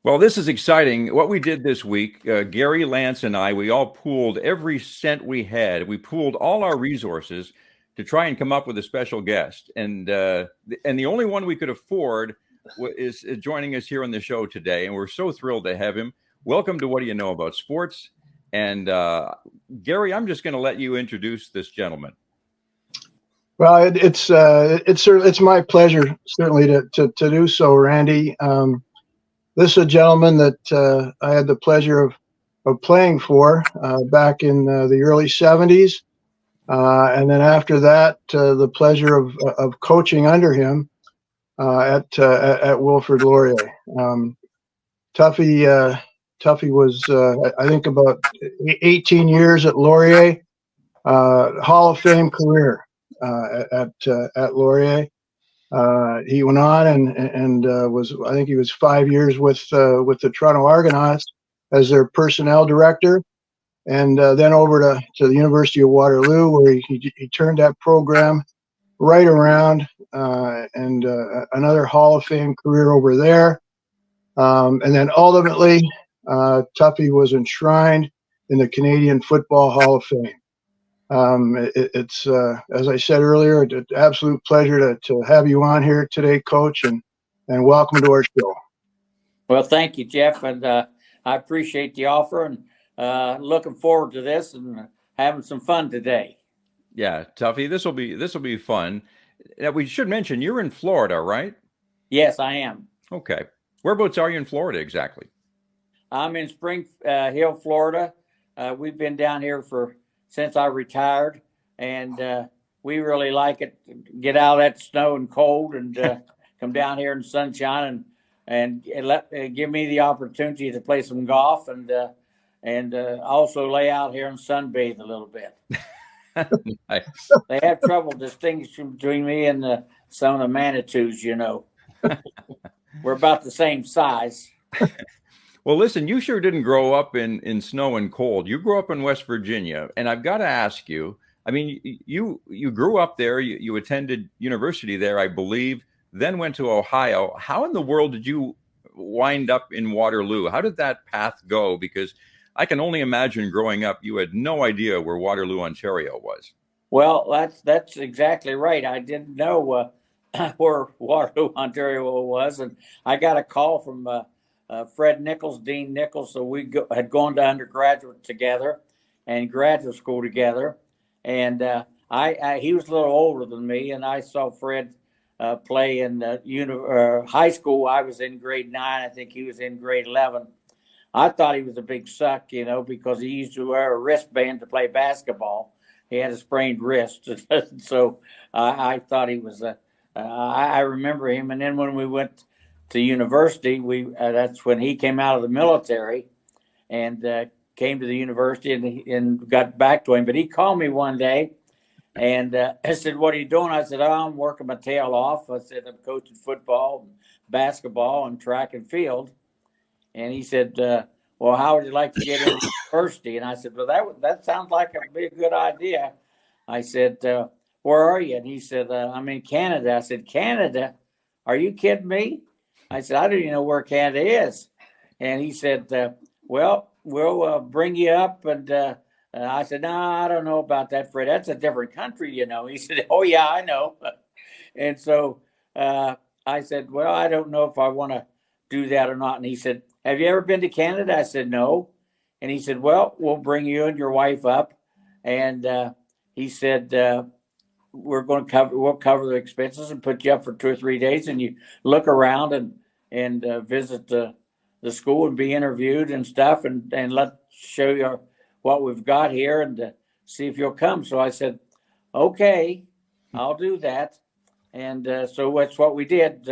Well, this is exciting. What we did this week, Gary, Lance, and I, we all pooled every cent we had. We pooled all our resources to try and come up with a special guest. And the only one we could afford is joining us here on the show today. And we're so thrilled to have him. Welcome to What Do You Know About Sports? And Gary, I'm just going to let you introduce this gentleman. Well, it's my pleasure, certainly, to do so, Randy. This is a gentleman that I had the pleasure of playing for back in the early 70s. And then after that, the pleasure of coaching under him at Wilfrid Laurier. Tuffy was, I think, about 18 years at Laurier, Hall of Fame career at Laurier. He went on and was, I think he was 5 years with the Toronto Argonauts as their personnel director, and then over to the University of Waterloo, where he turned that program right around, and another Hall of Fame career over there. And then ultimately, Tuffy was enshrined in the Canadian Football Hall of Fame. It's as I said earlier, an absolute pleasure to have you on here today, Coach, and welcome to our show. Well, thank you, Jeff, and I appreciate the offer, and looking forward to this and having some fun today. Yeah, Tuffy, this will be fun. Now, we should mention you're in Florida, right? Yes, I am. Okay, whereabouts are you in Florida exactly? I'm in Spring Hill, Florida. We've been down here since I retired, and we really like it. Get out of that snow and cold, and come down here in the sunshine, and give me the opportunity to play some golf, and also lay out here and sunbathe a little bit. Nice. They have trouble distinguishing between me and some of the Manitous, you know. We're about the same size. Well, listen, you sure didn't grow up in snow and cold. You grew up in West Virginia, and I've got to ask you, I mean, you grew up there, you attended university there, I believe, then went to Ohio. How in the world did you wind up in Waterloo? How did that path go? Because I can only imagine growing up, you had no idea where Waterloo, Ontario was. Well, that's exactly right. I didn't know where Waterloo, Ontario was, and I got a call from Fred Nichols, Dean Nichols. So we had gone to undergraduate together and graduate school together. And he was a little older than me, and I saw Fred play in high school. I was in grade 9. I think he was in grade 11. I thought he was a big suck, because he used to wear a wristband to play basketball. He had a sprained wrist. So I thought he was I remember him. And then when we went to university, that's when he came out of the military and came to the university and got back to him. But he called me one day and I said, "What are you doing?" I said, "Oh, I'm working my tail off." I said, "I'm coaching football, basketball, and track and field." And he said, "Well, how would you like to get into university?" And I said, "Well, that sounds like a big good idea." I said, "Where are you?" And he said, "I'm in Canada." I said, "Canada? Are you kidding me?" I said, "I don't even know where Canada is." And he said, "Well, we'll bring you up." And I said, "No, I don't know about that, Fred. That's a different country, He said, "Oh, yeah, I know." And so I said, "Well, I don't know if I want to do that or not." And he said, "Have you ever been to Canada?" I said, "No." And he said, "Well, we'll bring you and your wife up." And he said, we'll cover the expenses and put you up for 2 or 3 days, and you look around and visit the school and be interviewed and stuff, and show you what we've got here and see if you'll come. So I said, "Okay, I'll do that." And so that's what we did.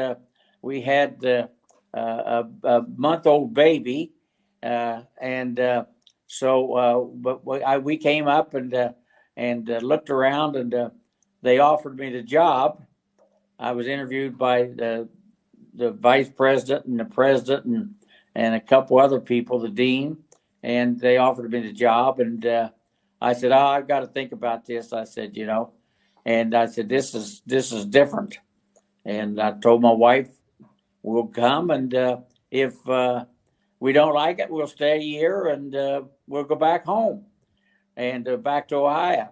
We had a month-old baby, but we came up and looked around, and they offered me the job. I was interviewed by the vice president and the president and a couple other people, the dean, and they offered me the job. And I said, "Oh, I've got to think about this." I said, and I said, this is different. And I told my wife, "We'll come, and if we don't like it, we'll stay a year and we'll go back home and back to Ohio.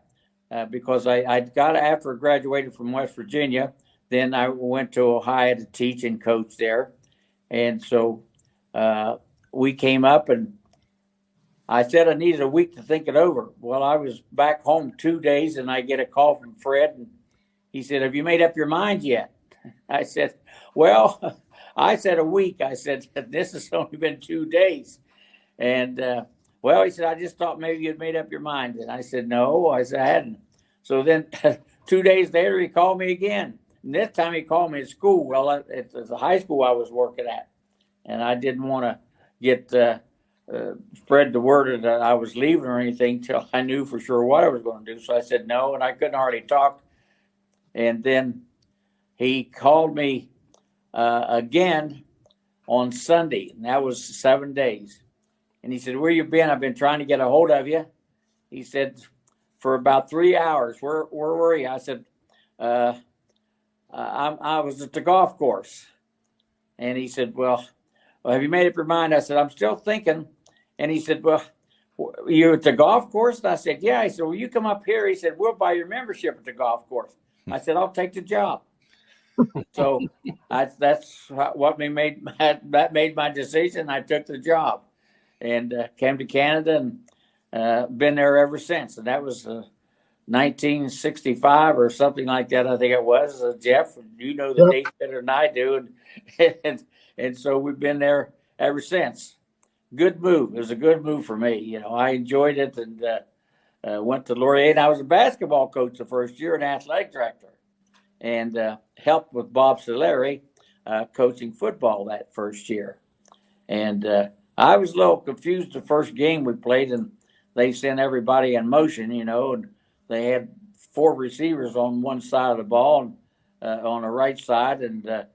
Because I got, after I graduated from West Virginia, then I went to Ohio to teach and coach there. And so we came up, and I said I needed a week to think it over. Well, I was back home 2 days, and I get a call from Fred, and he said, "Have you made up your mind yet?" I said, "Well," I said, "a week." I said, "This has only been 2 days." And well, he said, "I just thought maybe you'd made up your mind." And I said, "No," I said, "I hadn't." So then 2 days later, he called me again. And this time he called me at school. Well, at the high school I was working at. And I didn't want to get spread the word that I was leaving or anything till I knew for sure what I was going to do. So I said no, and I couldn't hardly talk. And then he called me again on Sunday, and that was 7 days. And he said, "Where you been? I've been trying to get a hold of you." He said, "For about 3 hours. Where were you?" I said, I was at the golf course." And he said, well, have you made up your mind?" I said, "I'm still thinking." And he said, "Well, you at the golf course?" And I said, "Yeah." He said, "Well, you come up here." He said, "We'll buy your membership at the golf course." I said, "I'll take the job." So that's what made my decision. I took the job and came to Canada and been there ever since. And that was 1965 or something like that, I think it was. Jeff, you know the date better than I do. And so we've been there ever since. Good move. It was a good move for me. You know, I enjoyed it, and went to Laurier. And I was a basketball coach the first year and athletic director, and helped with Bob Saleri coaching football that first year. And I was a little confused the first game we played, and they sent everybody in motion, you know, and they had 4 receivers on one side of the ball, on the right side, and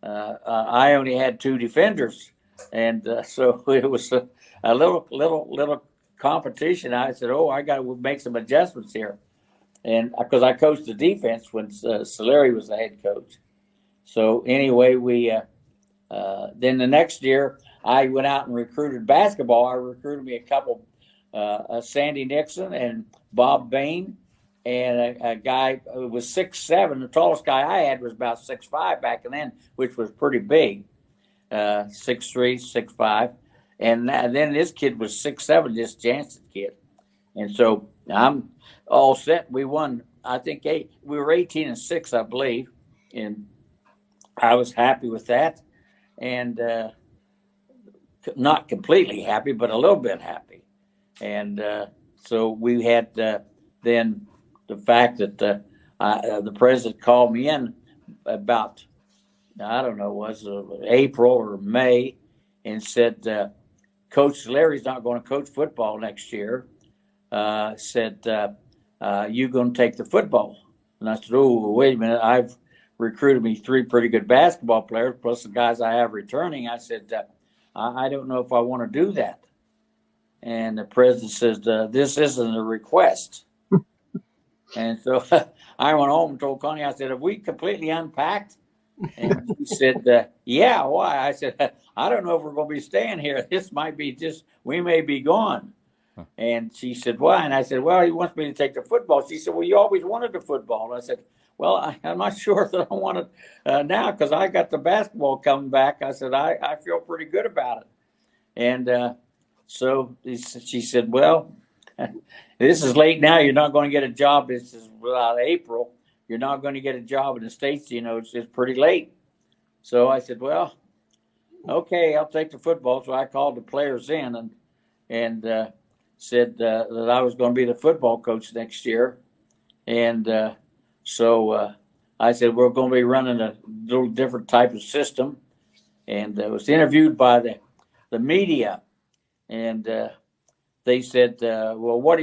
I only had 2 defenders. And so it was a little competition. I said, "Oh, I got to make some adjustments here." And because I coached the defense when Saleri was the head coach. So anyway, we then the next year I went out and recruited basketball. I recruited me a couple, Sandy Nixon and Bob Bain, and a guy who was 6'7". The tallest guy I had was about 6'5" back then, which was pretty big. 6'3", 6'5", and then this kid was 6'7", this Jansen kid, and so I'm all set. We won, I think we were 18-6, I believe, and I was happy with that, and not completely happy, but a little bit happy, and so we had then the fact that the president called me in about, I don't know, was April or May, and said, "Coach Larry's not going to coach football next year." Said, "You going to take the football?" And I said, "Oh, wait a minute. I've recruited me 3 pretty good basketball players, plus the guys I have returning." I said, I don't know if I want to do that." And the president says, "This isn't a request." And so I went home and told Connie, I said, "Have we completely unpacked?" And she said, "Yeah, why?" I said, "I don't know if we're going to be staying here. This might be we may be gone." And she said, "Why?" And I said, "Well, he wants me to take the football." She said, "Well, you always wanted the football." And I said, "Well, I'm not sure that I want it now, because I got the basketball coming back." I said, I feel pretty good about it. And so she said, "Well, this is late now. You're not going to get a job. This is about April. You're not going to get a job in the States. You know, it's pretty late." So I said, "Well, okay, I'll take the football." So I called the players in and said that I was going to be the football coach next year. And so I said, "We're going to be running a little different type of system." And I was interviewed by the media, and they said, "Well, what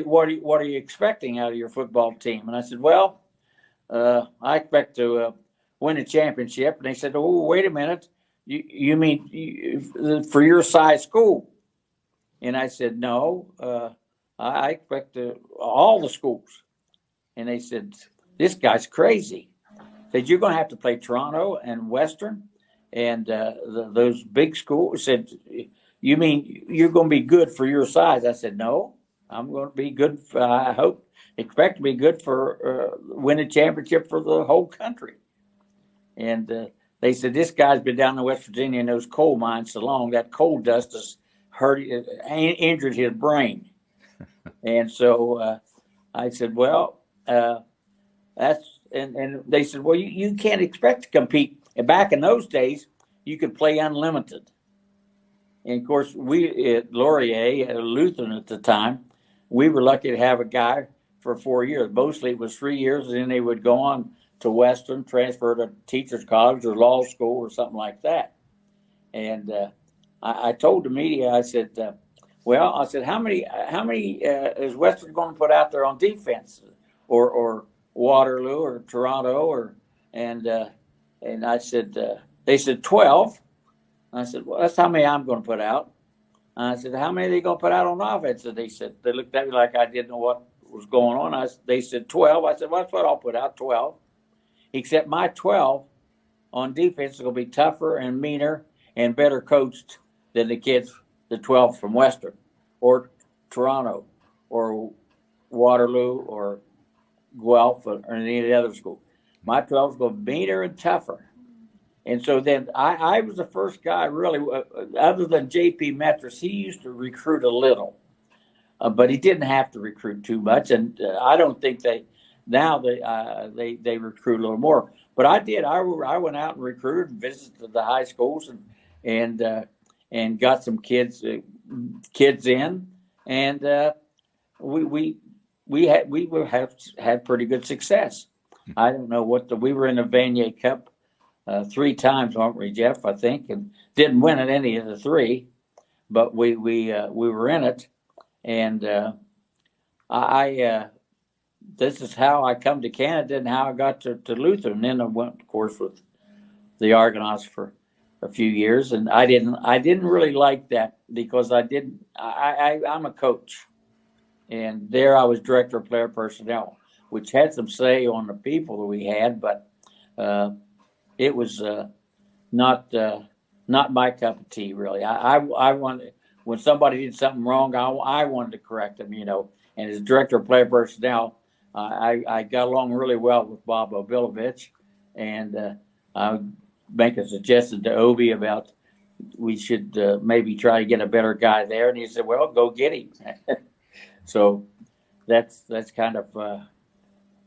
are you expecting out of your football team?" And I said, "Well, I expect to win a championship." And they said, "Oh, wait a minute. You mean for your size school?" And I said, "No, I expect all the schools." And they said, "This guy's crazy." Said, "You're going to have to play Toronto and Western and those big schools." Said, you mean you're going to be good for your size? I said, no, I'm going to be good. Expect to be good for win a championship for the whole country. And they said, this guy's been down in West Virginia in those coal mines so long, that coal dust has injured his brain. And so I said, well, that's, and they said, well, you can't expect to compete. And back in those days, you could play unlimited. And of course, we at Laurier, Lutheran at the time, we were lucky to have a guy for 4 years. Mostly it was 3 years, and then they would go on to Western, transfer to teacher's college or law school or something like that. And I told the media, I said, how many is Western going to put out there on defense, or Waterloo or Toronto, and I said, they said 12. I said, well, that's how many I'm going to put out. I said, how many are they going to put out on offense? And they looked at me like I didn't know what was going on. They said 12. I said, well, that's what I'll put out, 12. Except my 12 on defense is going to be tougher and meaner and better coached than the 12 from Western or Toronto or Waterloo or Guelph or any other school. My 12 is going to be meaner and tougher. And so then I was the first guy really, other than J.P. Metris, he used to recruit a little, but he didn't have to recruit too much. And I don't think they recruit a little more. But I did. I went out and recruited and visited the high schools and got some kids in, and we had pretty good success. I don't know we were in the Vanier Cup 3 times, weren't we, Jeff? I think, and didn't win at any of the 3, but we were in it, and this is how I come to Canada and how I got to Lutheran. And then I went, of course, with the Argonauts for a few years, and I didn't really like that because I'm a coach, and there I was director of player personnel, which had some say on the people that we had, but it was not my cup of tea, really. I wanted, when somebody did something wrong, I wanted to correct them, And as director of player personnel, I got along really well with Bob Obilovich, and I would make a suggestion to Obi about we should maybe try to get a better guy there, and he said, "Well, go get him." So that's kind of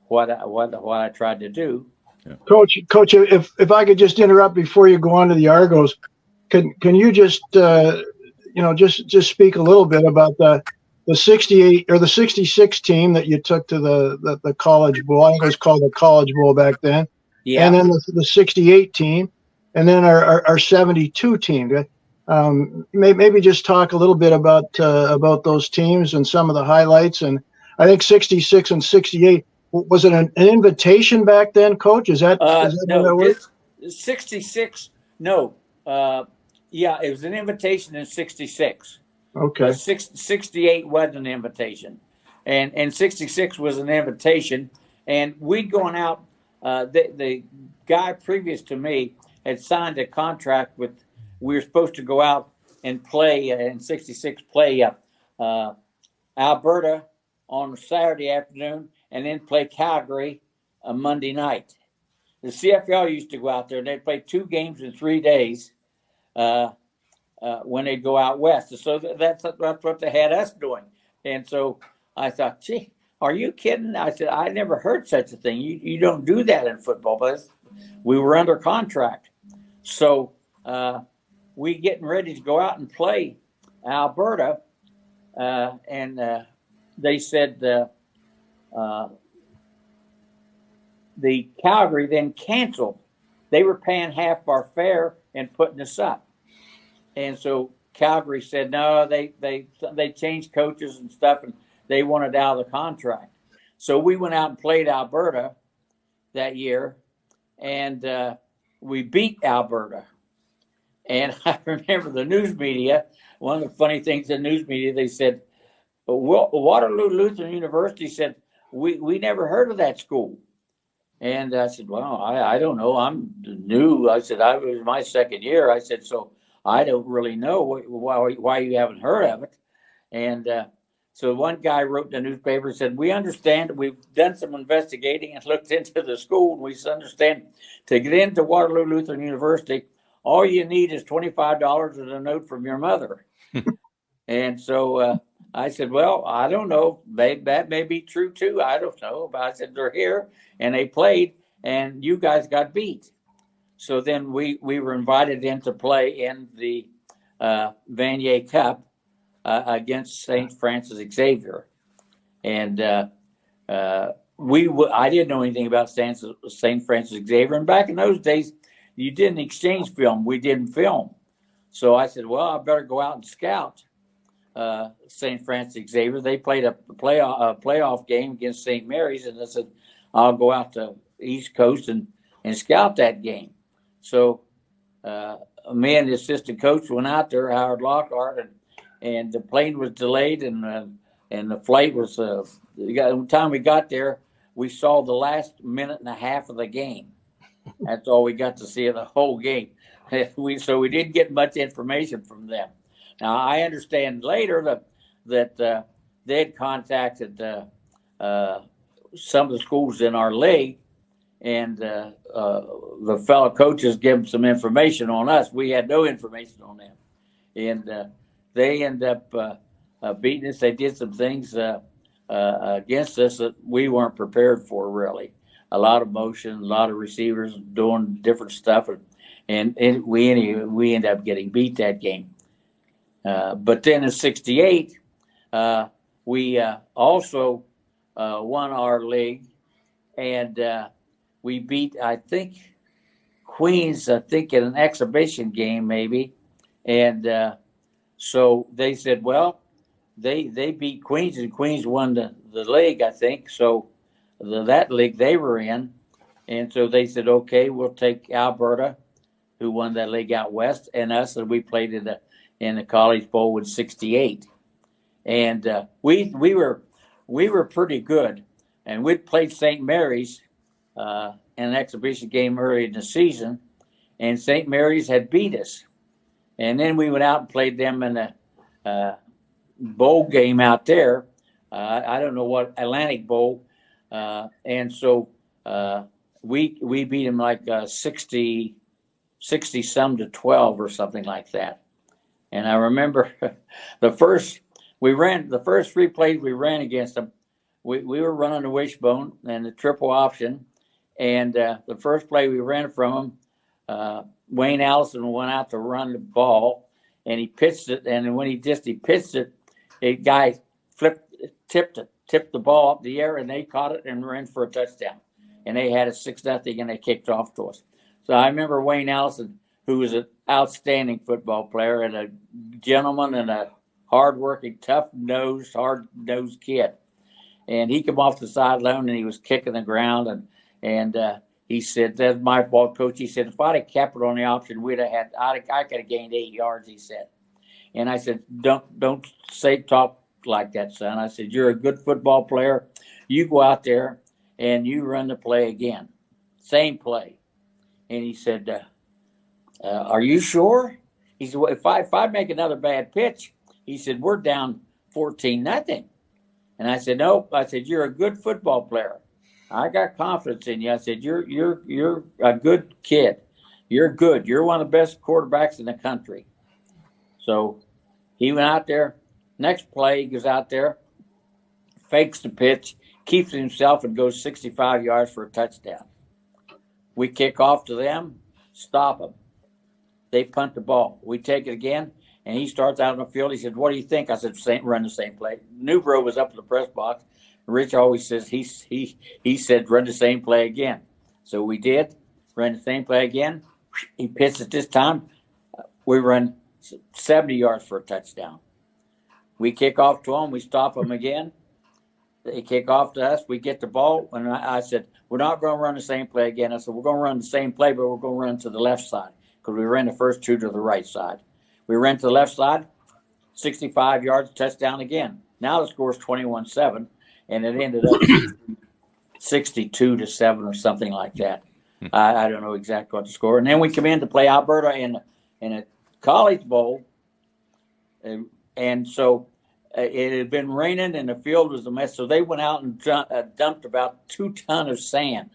what I tried to do. Yeah. Coach, if I could just interrupt before you go on to the Argos, can you just just speak a little bit about the 68 or the 66 team that you took to the College Bowl? I think it was called the College Bowl back then. Yeah. And then the 68 team, and then our 72 team. Maybe just talk a little bit about those teams and some of the highlights. And I think 66 and 68. Was it an invitation back then, Coach? Is that no? 66? No. Yeah, it was an invitation in 66. Okay. 68 wasn't an invitation, and 66 was an invitation. And we'd gone out. The guy previous to me had signed a contract with. We were supposed to go out and play in 66. Play Alberta on Saturday afternoon, and then play Calgary Monday night. The CFL used to go out there, and they'd play 2 games in 3 days when they'd go out west. So that's what they had us doing. And so I thought, gee, are you kidding? I said, I never heard such a thing. You don't do that in football. But we were under contract. So we getting ready to go out and play Alberta, and they said the Calgary then canceled. They were paying half our fare and putting us up. And so Calgary said, no, they changed coaches and stuff, and they wanted out of the contract. So we went out and played Alberta that year, and we beat Alberta. And I remember the news media, one of the funny things in the news media, they said, Waterloo Lutheran University said, we never heard of that school. And I said, well, I don't know. I'm new. I said, it was my second year. I said, so I don't really know why you haven't heard of it. And so one guy wrote in the newspaper and said, we understand, we've done some investigating and looked into the school, and we understand to get into Waterloo Lutheran University, all you need is $25 and a note from your mother. And so I said, well, I don't know. That may be true too. I don't know. But I said, they're here and they played and you guys got beat. So then we were invited in to play in the Vanier Cup against St. Francis Xavier. And I didn't know anything about St. Francis Xavier. And back in those days, you didn't exchange film. We didn't film. So I said, well, I better go out and scout St. Francis Xavier. They played a playoff game against St. Mary's, and I said, I'll go out to East Coast and scout that game. So me and the assistant coach went out there, Howard Lockhart, and the plane was delayed, and the flight was. The time we got there, we saw the last minute and a half of the game. That's all we got to see of the whole game. So we didn't get much information from them. Now I understand later that they had contacted some of the schools in our league, and the fellow coaches gave them some information on us. We had no information on them, and they ended up beating us. They did some things against us that we weren't prepared for, really. A lot of motion, a lot of receivers doing different stuff, and we ended up getting beat that game. But then in '68, we also won our league, and we beat, I think, Queens, in an exhibition game maybe. And so they said, well, they beat Queens, and Queens won the league, I think. So that league they were in. And so they said, okay, we'll take Alberta, who won that league out west, and us, and we played in the College Bowl in '68. And we were pretty good. And we'd played St. Mary's in an exhibition game early in the season, and St. Mary's had beat us. And then we went out and played them in a bowl game out there. I don't know what, Atlantic Bowl. And so we beat them like 60 some to 12 or something like that. And I remember the first 3 plays we ran against them. We were running the wishbone and the triple option. And the first play we ran from him, Wayne Allison went out to run the ball, and he pitched it. And when he pitched it, a guy tipped the ball up the air, and they caught it and ran for a touchdown. And they had it 6-0, and they kicked off to us. So I remember Wayne Allison, who was an outstanding football player and a gentleman and a hard-working, hard-nosed kid. And he came off the sideline, and he was kicking the ground, and he said, "That's my fault, coach." He said, "If I'd have kept it on the option, I could have gained 8 yards." He said, and I said, "Don't talk like that, son." I said, "You're a good football player. You go out there and you run the play again, same play." And he said, "Are you sure?" He said, "Well, if I make another bad pitch," he said, "we're down 14-0. And I said, "No." I said, "You're a good football player. I got confidence in you." I said, "You're a good kid. You're good. You're one of the best quarterbacks in the country." So he went out there. Next play, he goes out there, fakes the pitch, keeps it himself, and goes 65 yards for a touchdown. We kick off to them, stop them. They punt the ball. We take it again, and he starts out on the field. He said, "What do you think?" I said, "Run the same play." Newbro was up in the press box. Rich always says he said, "Run the same play again." So we did, ran the same play again. He pitched it this time. We run 70 yards for a touchdown. We kick off to them. We stop them again. They kick off to us. We get the ball. And I said, "We're not going to run the same play again." I said, "We're going to run the same play, but we're going to run to the left side," because we ran the first 2 to the right side. We ran to the left side, 65 yards, touchdown again. Now the score is 21-7, and it ended up 62-7 or something like that. I don't know exactly what the score. And then we come in to play Alberta in a college bowl, and so it had been raining and the field was a mess. So they went out and dumped about 2 tons of sand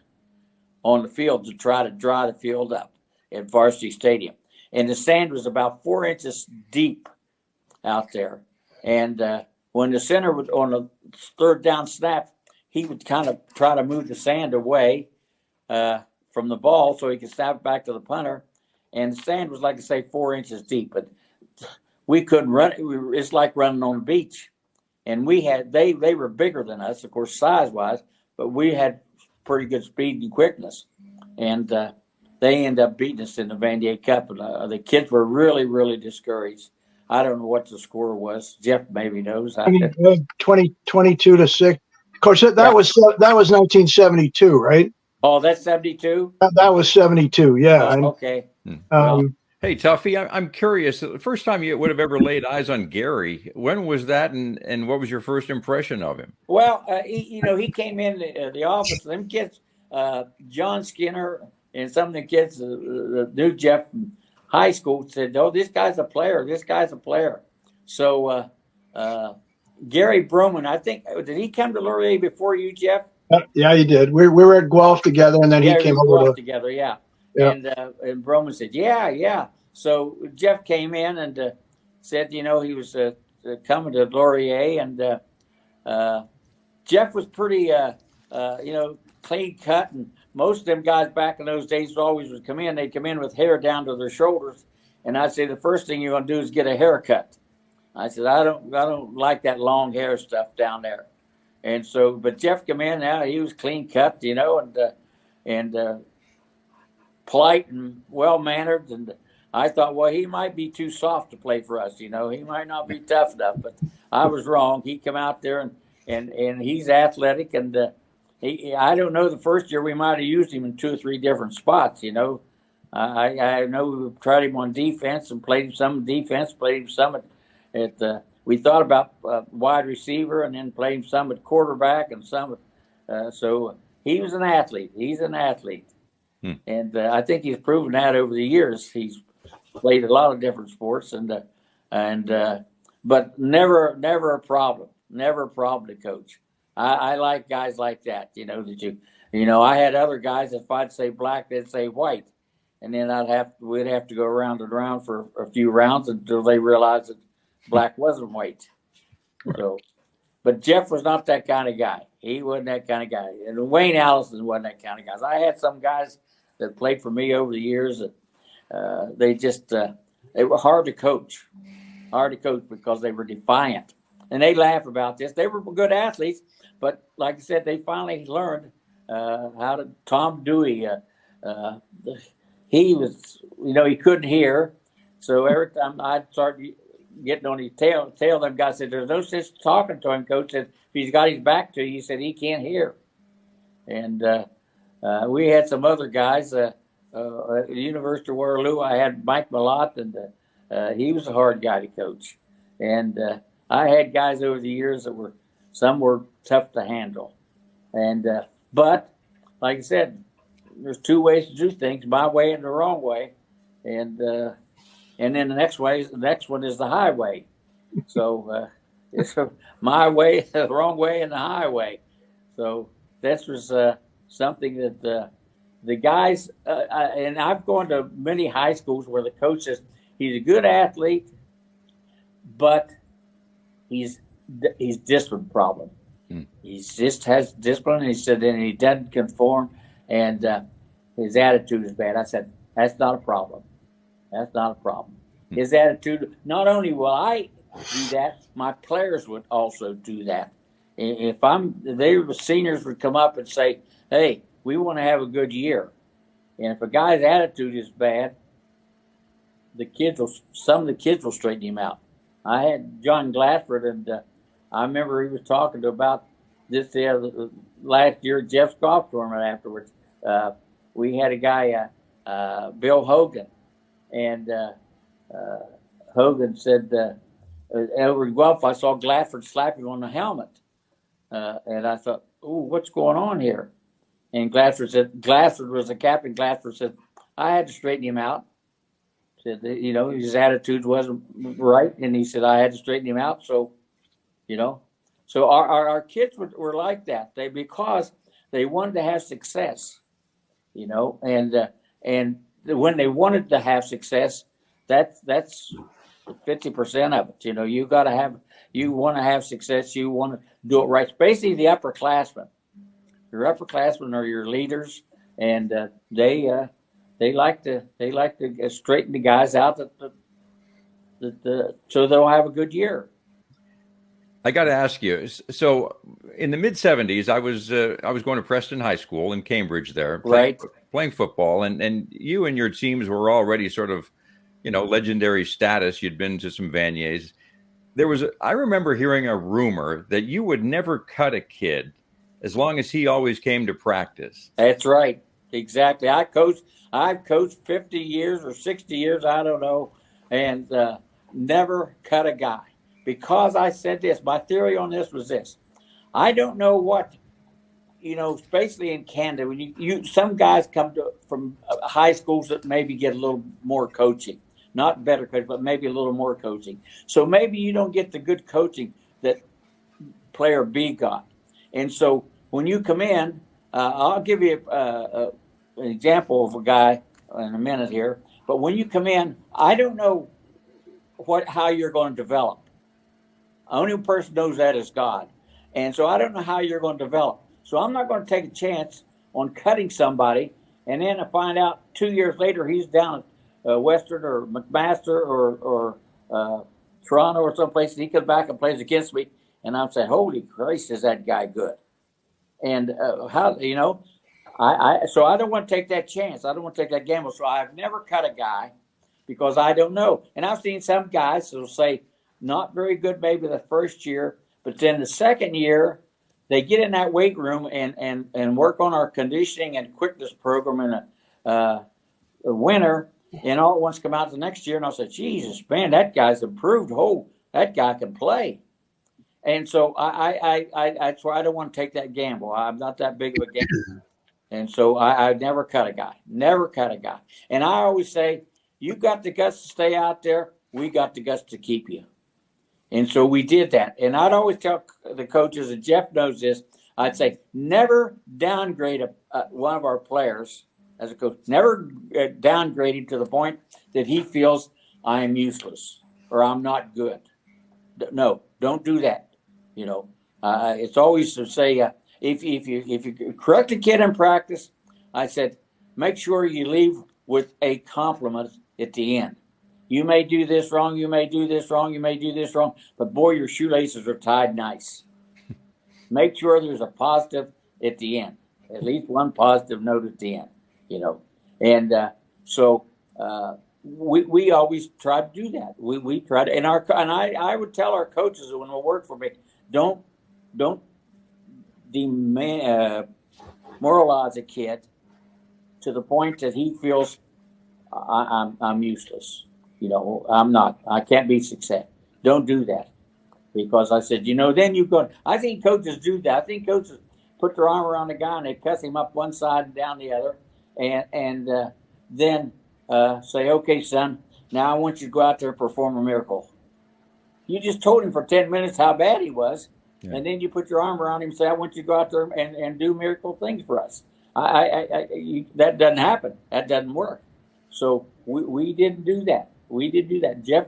on the field to try to dry the field up at Varsity Stadium. And the sand was about 4 inches deep out there. And when the center was on the third down snap, he would kind of try to move the sand away from the ball so he could snap it back to the punter. And the sand was, like I say, 4 inches deep. But we couldn't run. It's like running on the beach. And they were bigger than us, of course, size-wise, but we had pretty good speed and quickness. And they ended up beating us in the Vandier Cup. And the kids were really, really discouraged. I don't know what the score was. Jeff maybe knows. 22 to 6. Of course, that was 1972, right? Oh, that's 72? That was 72, yeah. Oh, okay. Hey, Tuffy, I'm curious. The first time you would have ever laid eyes on Gary, when was that, and what was your first impression of him? Well, he came in the office. Them kids, John Skinner and some of the kids, the new Jeff from high school said, "Oh, this guy's a player. This guy's a player." So Gary Broman, I think, did he come to Laurier before you, Jeff? Yeah, he did. We were at Guelph together, and then he came over together. Yeah. Yeah. And Broman said, yeah. So Jeff came in and said, he was coming to Laurier, and Jeff was pretty, clean cut, and most of them guys back in those days always would come in. They'd come in with hair down to their shoulders, and I'd say the first thing you're going to do is get a haircut. I said, I don't like that long hair stuff down there. And so, but Jeff came in now, he was clean cut, and polite and well-mannered. And I thought, well, he might be too soft to play for us. He might not be tough enough, but I was wrong. He come out there and he's athletic. And I don't know, the first year we might have used him in 2 or 3 different spots. I know we tried him on defense and played him some defense, played him some at we thought about wide receiver, and then played him some at quarterback and some so he was an athlete. He's an athlete. And I think he's proven that over the years. He's played a lot of different sports, but never a problem. Never a problem to coach. I like guys like that. I had other guys, if I'd say black, they'd say white, and then we'd have to go around and around for a few rounds until they realized that black wasn't white. So, but Jeff was not that kind of guy. He wasn't that kind of guy, and Wayne Allison wasn't that kind of guy. I had some guys that played for me over the years that they were hard to coach because they were defiant. And they laugh about this. They were good athletes, but like I said, they finally learned how to. Tom Dewey, he was, he couldn't hear, so every time I'd start getting on his tail, them guys said, "There's no sense talking to him, Coach. Said if he's got his back to you, he said he can't hear." And we had some other guys at the University of Waterloo. I had Mike Malott, and he was a hard guy to coach. And I had guys over the years that some were tough to handle. And but like I said, there's 2 ways to do things: my way and the wrong way. And then the next one is the highway. So it's my way, the wrong way, and the highway. So this was something that the guys, and I've gone to many high schools where the coach says he's a good athlete, but he's discipline problem. He just has discipline. He said, and he doesn't conform, and his attitude is bad. I said, that's not a problem. That's not a problem. His attitude, not only will I do that, my players would also do that. If the seniors would come up and say, "Hey, we want to have a good year," and if a guy's attitude is bad, some of the kids will straighten him out. I had John Glassford, and I remember he was talking about this last year at Jeff's golf tournament afterwards. We had a guy, Bill Hogan, and Hogan said, over in Guelph, I saw Glassford slapping on the helmet. And I thought, "Ooh, what's going on here?" And Glassford was the captain. Glassford said, "I had to straighten him out. Said that, his attitude wasn't right, and he said I had to straighten him out. So, so our kids were like that. Because they wanted to have success, and when they wanted to have success, that's 50% of it. You want to have success. You want to do it right. It's basically the upperclassmen. Your upperclassmen are your leaders, and they like to straighten the guys out so they'll have a good year. I got to ask you. So, in the mid '70s, I was going to Preston High School in Cambridge there, playing football, and you and your teams were already sort of, legendary status. You'd been to some Vanier's. I remember hearing a rumor that you would never cut a kid as long as he always came to practice. That's right. Exactly. I've coached 50 years or 60 years, I don't know, and never cut a guy. Because I said this, my theory on this was this. I don't know what, especially in Canada, when some guys come from high schools that maybe get a little more coaching. Not better coaching, but maybe a little more coaching. So maybe you don't get the good coaching that player B got. And so when you come in, I'll give you an example of a guy in a minute here. But when you come in, I don't know how you're going to develop. The only person knows that is God. And so I don't know how you're going to develop. So I'm not going to take a chance on cutting somebody and then I find out 2 years later he's down at Western or McMaster or Toronto or someplace, and he comes back and plays against me, and I'm saying, holy Christ, is that guy good? And so I don't want to take that chance. I don't want to take that gamble. So I've never cut a guy because I don't know. And I've seen some guys who'll say not very good maybe the first year, but then the second year they get in that weight room and work on our conditioning and quickness program in a winter, and all at once come out the next year, and I'll say, Jesus, man, that guy's improved. Oh, that guy can play. And so that's why I don't want to take that gamble. I'm not that big of a gambler. And so I never cut a guy. And I always say, you got the guts to stay out there. We got the guts to keep you. And so we did that. And I'd always tell the coaches, and Jeff knows this, I'd say, never downgrade one of our players as a coach. Never downgrade him to the point that he feels I am useless or I'm not good. No, don't do that. It's always to say, if you correct a kid in practice, I said, make sure you leave with a compliment at the end. You may do this wrong, you may do this wrong, you may do this wrong, but boy, your shoelaces are tied nice. Make sure there's a positive at the end, at least one positive note at the end, And so we always try to do that. We try to, and I would tell our coaches when they work for me, don't demoralize a kid to the point that he feels I'm useless. I'm not. I can't be success. Don't do that, because I said, then you go. I think coaches do that. I think coaches put their arm around the guy and they cuss him up one side and down the other, and then say, okay, son, now I want you to go out there and perform a miracle. You just told him for 10 minutes how bad he was. Yeah. And then you put your arm around him and say, I want you to go out there and do miracle things for us. That doesn't happen. That doesn't work. So we didn't do that. We didn't do that. Jeff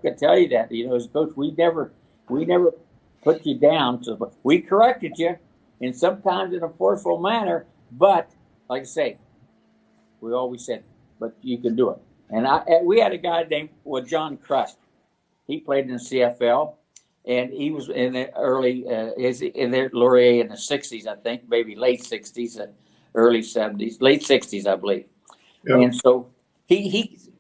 could tell you that, as coach, we never put you down. We corrected you, and sometimes in a forceful manner, but like I say, we always said, but you can do it. And we had a guy named John Crust. He played in the CFL, and he was in the early in there Laurier in the 60s, I think, maybe late 60s, early 70s, late 60s, I believe. Yep. And so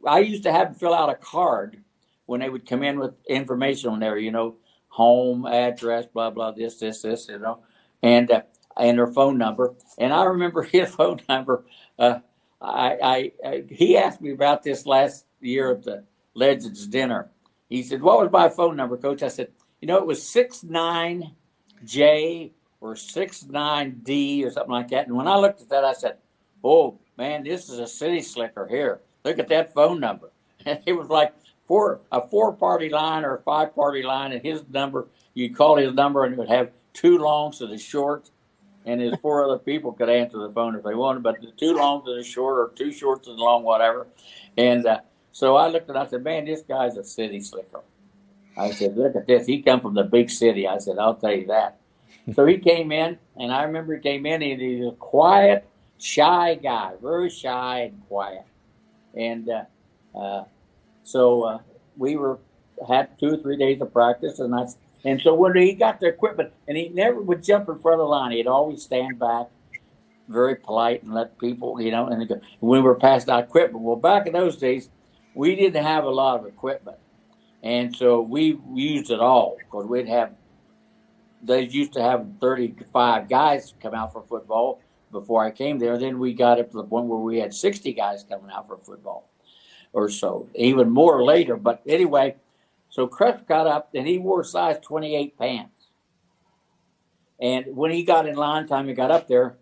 I used to have him fill out a card when they would come in with information on there, home address, blah blah, this, and their phone number. And I remember his phone number. He asked me about this last year at the Legends dinner. He said, "What was my phone number, Coach?" I said, "It was 69J or 69D or something like that." And when I looked at that, I said, "Oh man, this is a city slicker here. Look at that phone number." It was like a 4-party line or a 5-party line, and his number, you'd call his number, and it would have 2 longs and a short, and his 4 other people could answer the phone if they wanted, but the 2 longs and a short, or 2 shorts and a long, whatever. And so I looked at it, I said, man, this guy's a city slicker. I said, look at this. He come from the big city. I said, I'll tell you that. So he came in, and I remember he came in, and he's a quiet, shy guy, very shy and quiet. And so we had 2 or 3 days of practice, and so when he got the equipment, and he never would jump in front of the line, he'd always stand back, very polite, and let people, and when we were passing out equipment. Well, back in those days, we didn't have a lot of equipment, and so we used it all, because they used to have 35 guys come out for football before I came there. Then we got up to the point where we had 60 guys coming out for football or so, even more later. But anyway, so Crest got up, and he wore size 28 pants. And when he got in line time, he got up there,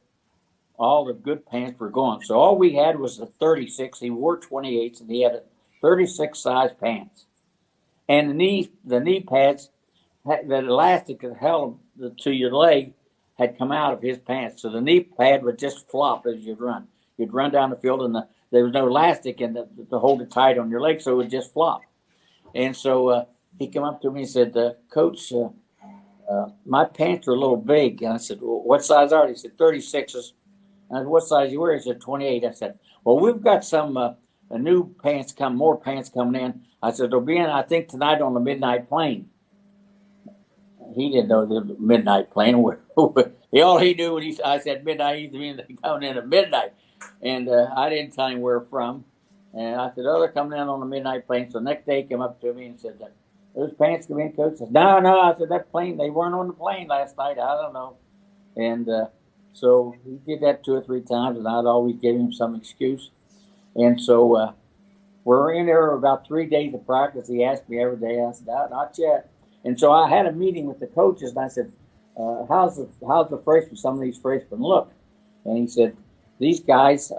all the good pants were gone. So all we had was a 36. He wore 28s, and he had a 36 size pants. And the knee pads, that elastic that held to your leg had come out of his pants. So the knee pad would just flop as you'd run. You'd run down the field, and there was no elastic in to hold it tight on your leg, so it would just flop. And so he came up to me and said, Coach, my pants are a little big. And I said, well, what size are they? He said, 36s. And I said, what size you wear? He said, 28. I said, well, we've got some new pants more pants coming in. I said, they'll be in, I think, tonight on the midnight plane. He didn't know the midnight plane. All he knew when I said midnight, he means they're coming in at midnight. And I didn't tell him where from. And I said, oh, they're coming in on the midnight plane. So the next day he came up to me and said, those pants come in, Coach? I said, no. I said, that plane, they weren't on the plane last night. I don't know. And so he did that 2 or 3 times, and I'd always give him some excuse. And so we're in there about 3 days of practice. He asked me every day. I said, not yet. And so I had a meeting with the coaches, and I said, how's the freshmen, some of these freshmen look? And he said, these guys,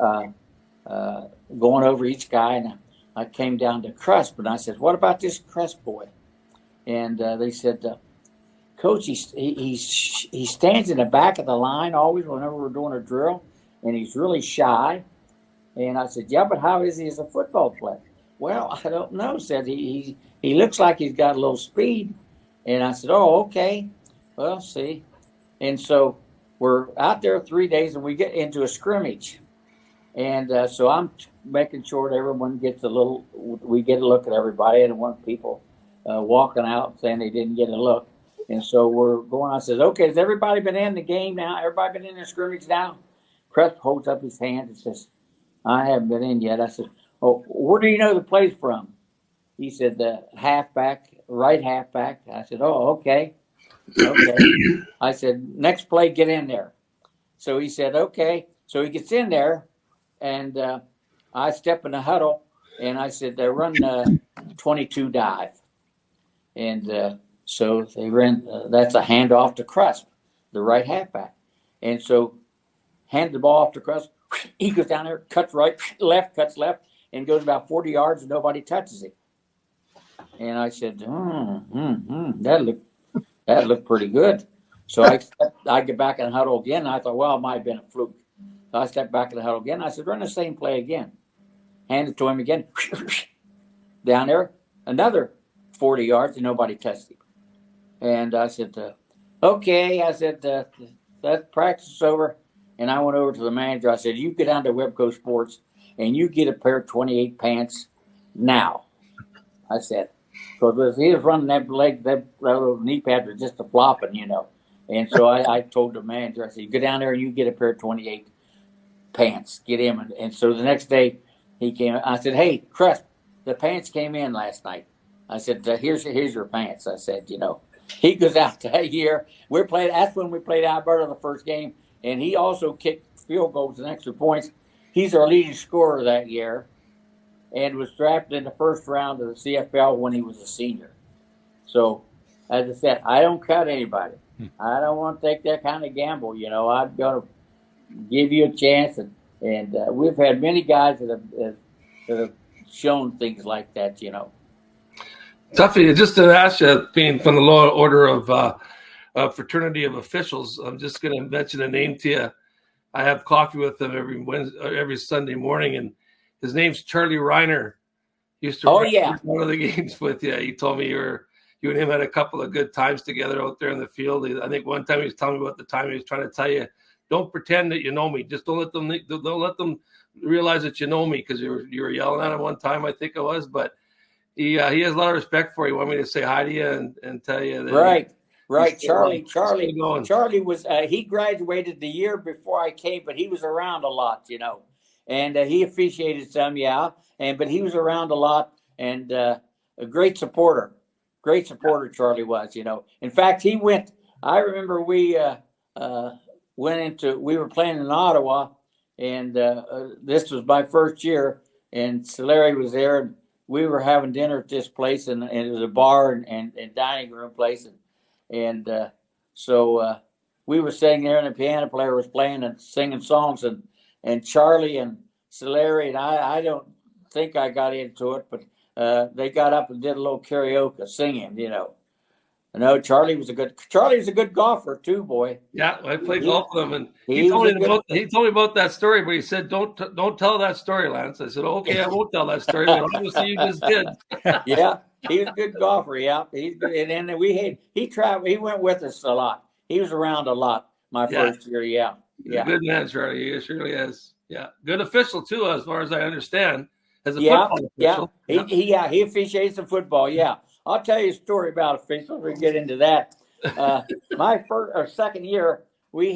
going over each guy, and I came down to Crust, and I said, what about this Crust boy? And they said, Coach, he stands in the back of the line always whenever we're doing a drill, and he's really shy. And I said, yeah, but how is he as a football player? Well, I don't know. Said he looks like he's got a little speed. And I said, oh, okay. Well, see. And so we're out there 3 days, and we get into a scrimmage. And so I'm making sure that everyone gets we get a look at everybody. I didn't want people walking out saying they didn't get a look. And so we're going, I said, okay, has everybody been in the game now? Everybody been in the scrimmage now? Crest holds up his hand and says, I haven't been in yet. I said, oh, where do you know the plays from? He said, the halfback, right halfback. I said, oh, okay. I said, next play, get in there. So he said, okay. So he gets in there, and I step in the huddle, and I said, they run 22 dive. And so they ran, that's a handoff to Crust, the right halfback. And so hand the ball off to Crust. He goes down there, cuts right, cuts left, and goes about 40 yards, and nobody touches him. And I said, that looked pretty good. So I get back in the huddle again, and I thought, well, it might have been a fluke. So I stepped back in the huddle again. I said, run the same play again. Hand it to him again. Down there, another 40 yards, and nobody touched him. And I said, okay. I said, that practice is over. And I went over to the manager. I said, you get down to Webco Sports, and you get a pair of 28 pants now. I said, because he was running that leg, that little knee pad was just a flopping, And so I told the manager, I said, you go down there and you get a pair of 28 pants. Get him. And so the next day he came. I said, hey, Crust, the pants came in last night. I said, here's your pants. I said, He goes out that year. That's when we played Alberta the first game. And he also kicked field goals and extra points. He's our leading scorer that year, and was drafted in the first round of the CFL when he was a senior. So, as I said, I don't cut anybody. I don't want to take that kind of gamble. I'm going to give you a chance. And we've had many guys that have shown things like that, Tuffy, just to ask you, being from the lower order of fraternity of officials, I'm just going to mention a name to you. I have coffee with him every Sunday morning, and his name's Charlie Reiner. Used to one of the games with you. He told me you and him had a couple of good times together out there in the field. I think one time he was telling me about the time he was trying to tell you, don't pretend that you know me. Just don't let them realize that you know me, because you were yelling at him one time, I think it was. But he has a lot of respect for you. He wanted me to say hi to you and tell you that. Right. Charlie was he graduated the year before I came, but he was around a lot, and he officiated some, but he was around a lot, and a great supporter. Charlie was, In fact, I remember we were playing in Ottawa, and this was my first year, and Larry was there, and we were having dinner at this place, and it was a bar and dining room place, so we were sitting there, and the piano player was playing and singing songs, and Charlie and Larry and I don't think I got into it, but they got up and did a little karaoke singing, I know Charlie's a good golfer too, boy. Yeah, I played golf with him, and he told me about that story, but he said, don't tell that story, Lance. I said, okay, I won't tell that story, but obviously you just did. Yeah, he was a good golfer. Yeah, he's good. And then he traveled. He went with us a lot. He was around a lot my first year. Yeah. Good man, Charlie. He surely is. Yeah, good official too, as far as I understand. As a football official. He officiates the football. Yeah. I'll tell you a story about officials. We get into that. My first or second year, we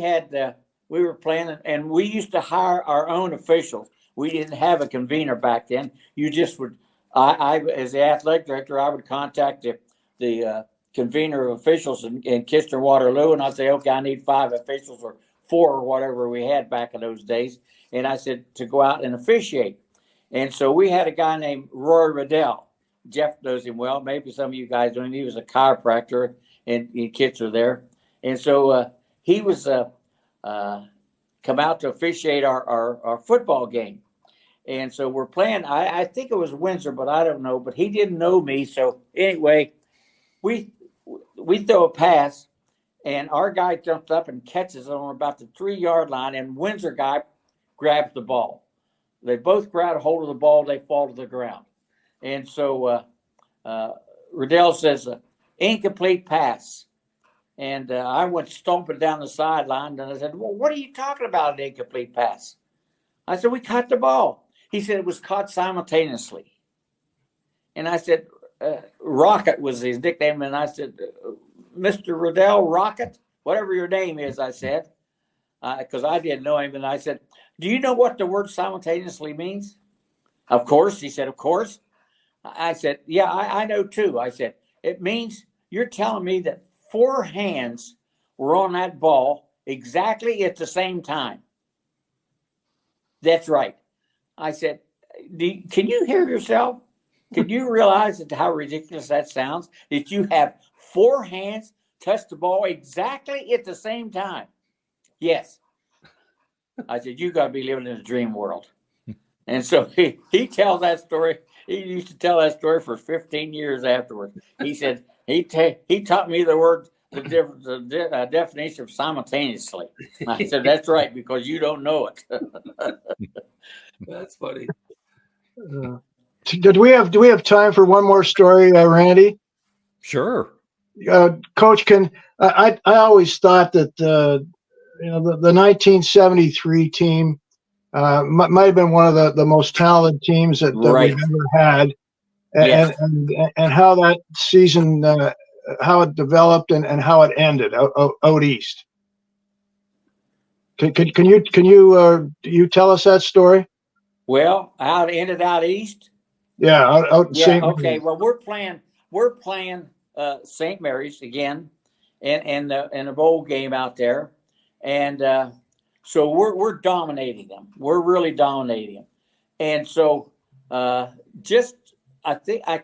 were playing, and we used to hire our own officials. We didn't have a convener back then. You just would. I as the athletic director, I would contact the convener of officials in Kitchener, Waterloo, and I'd say, okay, I need 5 officials or 4 or whatever we had back in those days, and I said to go out and officiate. And so we had a guy named Roy Riddell. Jeff knows him well. Maybe some of you guys know him. He was a chiropractor in Kitchener there. And so he was come out to officiate our football game. And so we're playing. I think it was Windsor, but I don't know. But he didn't know me. So anyway, we throw a pass, and our guy jumps up and catches it on about the 3-yard line, and Windsor guy grabs the ball. They both grab a hold of the ball. They fall to the ground. And so Riddell says, incomplete pass. And I went stomping down the sideline, and I said, well, what are you talking about, an incomplete pass? I said, we caught the ball. He said it was caught simultaneously. And I said, Rocket was his nickname. And I said, Mr. Riddell Rocket, whatever your name is, I said, because I didn't know him. And I said, do you know what the word simultaneously means? Of course. He said, of course. I said, yeah, I know too. I said, it means you're telling me that 4 hands were on that ball exactly at the same time. That's right. I said, can you hear yourself? Can you realize how ridiculous that sounds? That you have 4 hands touch the ball exactly at the same time? Yes. I said, you got to be living in a dream world. And so he tells that story. He used to tell that story for 15 years afterwards. He said he taught me the definition of simultaneously. I said, that's right, because you don't know it. That's funny. Do we have time for one more story, Randy? Sure. Coach, I always thought that the 1973 team might have been one of the most talented teams that we've ever had, and how that season, how it developed and how it ended out east. Can you tell us that story? Well, how it ended out east? Yeah, out in St. Okay. Mary's. Well, we're playing St. Mary's again, in the bowl game out there, and so we're dominating them. We're really dominating them, and so I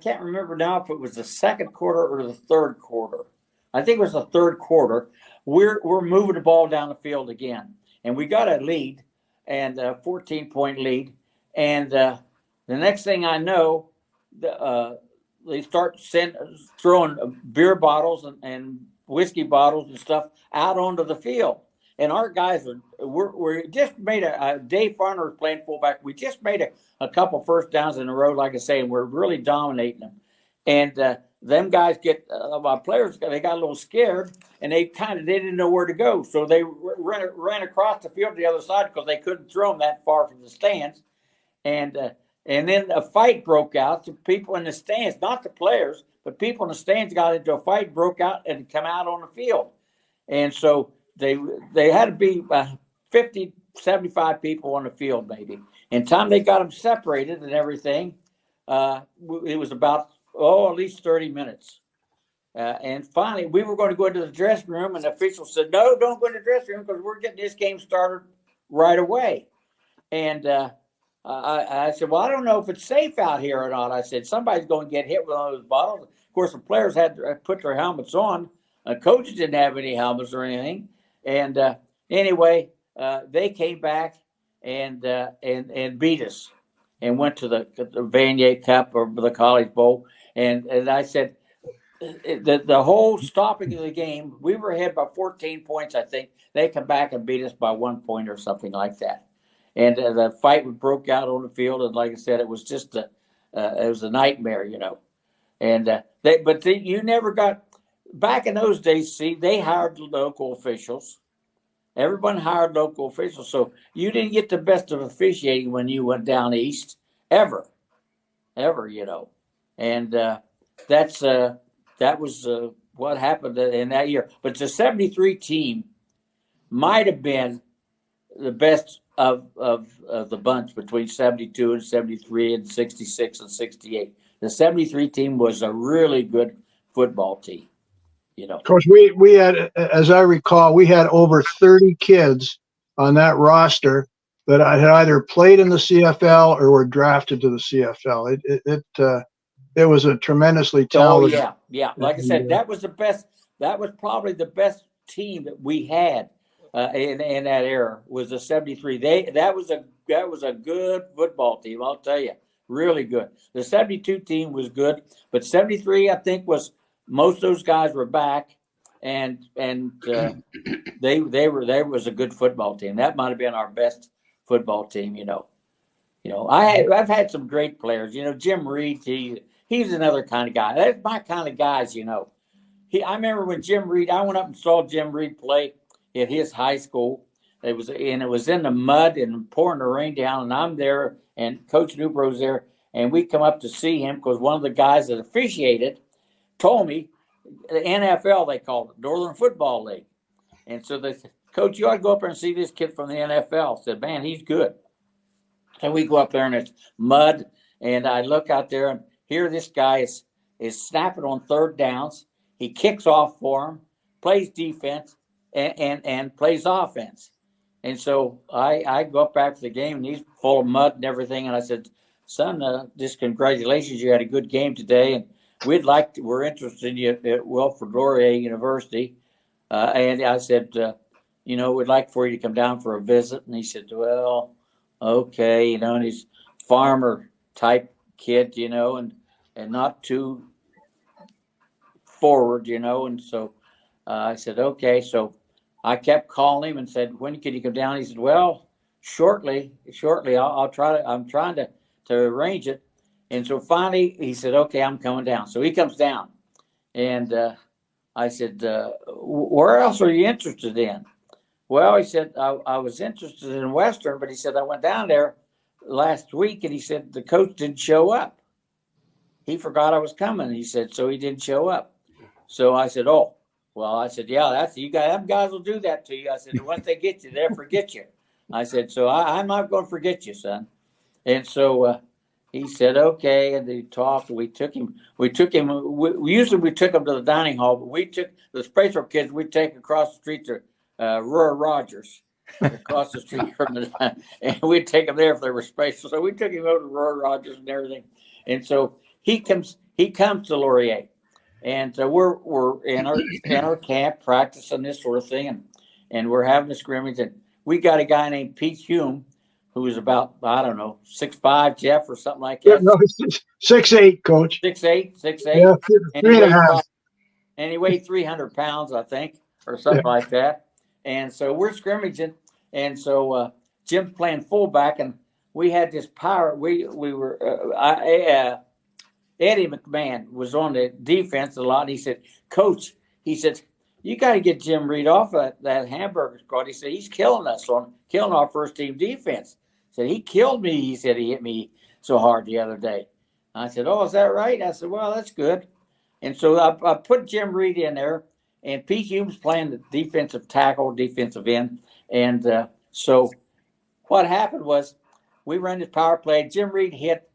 can't remember now if it was the second quarter or the third quarter. I think it was the third quarter. We're moving the ball down the field again, and we got a lead, and a 14-point lead, and The next thing I know, they start throwing beer bottles and whiskey bottles and stuff out onto the field. And our guys we just made Dave Farner was playing fullback. We just made a couple first downs in a row, like I say, and we're really dominating them. And them guys my players, they got a little scared, and they didn't know where to go. So they ran across the field to the other side because they couldn't throw them that far from the stands. And then a fight broke out. The people in the stands, not the players, but people in the stands got into a fight, broke out, and come out on the field. And so they had to be 50, 75 people on the field maybe. And time they got them separated and everything, it was about, at least 30 minutes. And finally, we were going to go into the dressing room, and the official said, no, don't go in the dressing room because we're getting this game started right away. And I said, well, I don't know if it's safe out here or not. I said, somebody's going to get hit with one of those bottles. Of course, the players had to put their helmets on. Coaches didn't have any helmets or anything. And anyway, they came back and beat us and went to the Vanier Cup or the College Bowl. And I said, the whole stopping of the game, we were ahead by 14 points, I think. They come back and beat us by 1 point or something like that. And the fight broke out on the field, and like I said, it was just it was a nightmare, you know. And you never got back in those days. See, they hired local officials. Everyone hired local officials, so you didn't get the best of officiating when you went down east ever, you know. And that was what happened in that year. But the '73 team might have been the best of the bunch between 72 and 73 and 66 and 68. The 73 team was a really good football team, you know. Of course, we had, as I recall, we had over 30 kids on that roster that had either played in the CFL or were drafted to the CFL. It was a tremendously talented. Oh yeah. Like I said, that was the best. That was probably the best team that we had. In that era was the 73. That was a good football team, I'll tell you, really good. The 72 team was good, but 73 I think was most of those guys were back, and they was a good football team. That might have been our best football team, you know. I've had some great players, you know. Jim Reed, he's another kind of guy. That's my kind of guys, you know. I remember when Jim Reed, I went up and saw Jim Reed play at his high school. It was in the mud and pouring the rain down, and I'm there, and Coach Newbro's there, and we come up to see him because one of the guys that officiated told me the NFL, they called it Northern Football League, and so they said, Coach, you ought to go up there and see this kid from the NFL. I said, man, he's good. And we go up there and it's mud, and I look out there and here this guy is snapping on third downs. He kicks off for him, plays defense, and plays offense. And so I go up after the game, and he's full of mud and everything. And I said, son, just congratulations. You had a good game today. And we're interested in you at Wilfrid Laurier University. And I said, we'd like for you to come down for a visit. And he said, well, okay, and he's farmer type kid, and not too forward, and so I said, okay. So I kept calling him and said, when can you come down? He said, well, shortly. I'll try to, I'm trying to arrange it. And so finally he said, okay, I'm coming down. So he comes down, and I said, where else are you interested in? Well, he said, I was interested in Western, but he said, I went down there last week, and he said, the coach didn't show up. He forgot I was coming. He said, so he didn't show up. So I said, oh, well, I said, yeah, them guys will do that to you. I said, once they get you, they'll forget you. I said, so I'm not going to forget you, son. And so he said, okay. And they talked. We took him. Usually we took him to the dining hall, but we took the Spacer kids. We take across the street to Roy Rogers, across the street from the, and we'd take them there if they were Spacer. So we took him over to Roy Rogers and everything. And so he comes to Laurier. And we're in our camp practicing this sort of thing, and we're having a scrimmage. And we got a guy named Pete Hume who was about, I don't know, 6'5", Jeff, or something like Yeah, that. no, 6'8", coach. 6'8", 6'8". Yeah, And three and a half. And he weighed 300 pounds, I think, or something like that. And so we're scrimmaging, and so Jim's playing fullback, and we had this power. We were Eddie McMahon was on the defense a lot. And he said, "Coach," he said, "you got to get Jim Reed off that hamburger squad." He said, "He's killing us killing our first team defense." He said, "He killed me." He said, "He hit me so hard the other day." I said, "Oh, is that right?" I said, "Well, that's good." And so I put Jim Reed in there, and Pete Hume's playing the defensive tackle, defensive end. And so what happened was we ran this power play. Jim Reed hit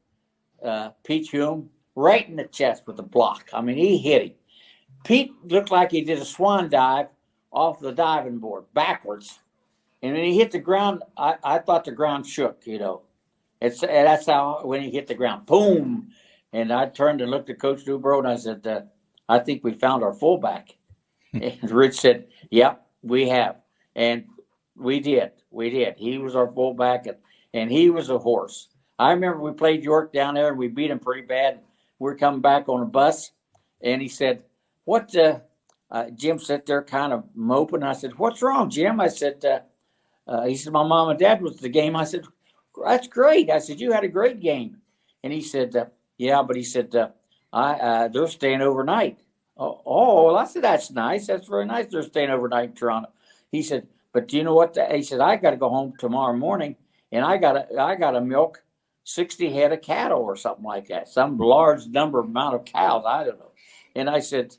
Pete Hume right in the chest with a block. I mean, he hit him. Pete looked like he did a swan dive off the diving board backwards. And when he hit the ground, I thought the ground shook, you know. That's how, when he hit the ground, boom. And I turned and looked at Coach Dubrow, and I said, "I think we found our fullback." And Rich said, "Yep, we have." And we did. We did. He was our fullback, and he was a horse. I remember we played York down there, and we beat him pretty bad. We're coming back on a bus, and he said, "What?" Jim sat there kind of moping. I said, "What's wrong, Jim?" I said, he said, "My mom and dad was at the game." I said, "That's great." I said, "You had a great game." And he said, "Yeah," but he said, they're staying overnight." Oh, well, I said, "That's nice. That's very nice. They're staying overnight in Toronto." He said, "But do you know what?" He said, "I got to go home tomorrow morning, and I got to milk 60 head of cattle or something like that, some large amount of cows. I don't know." And I said,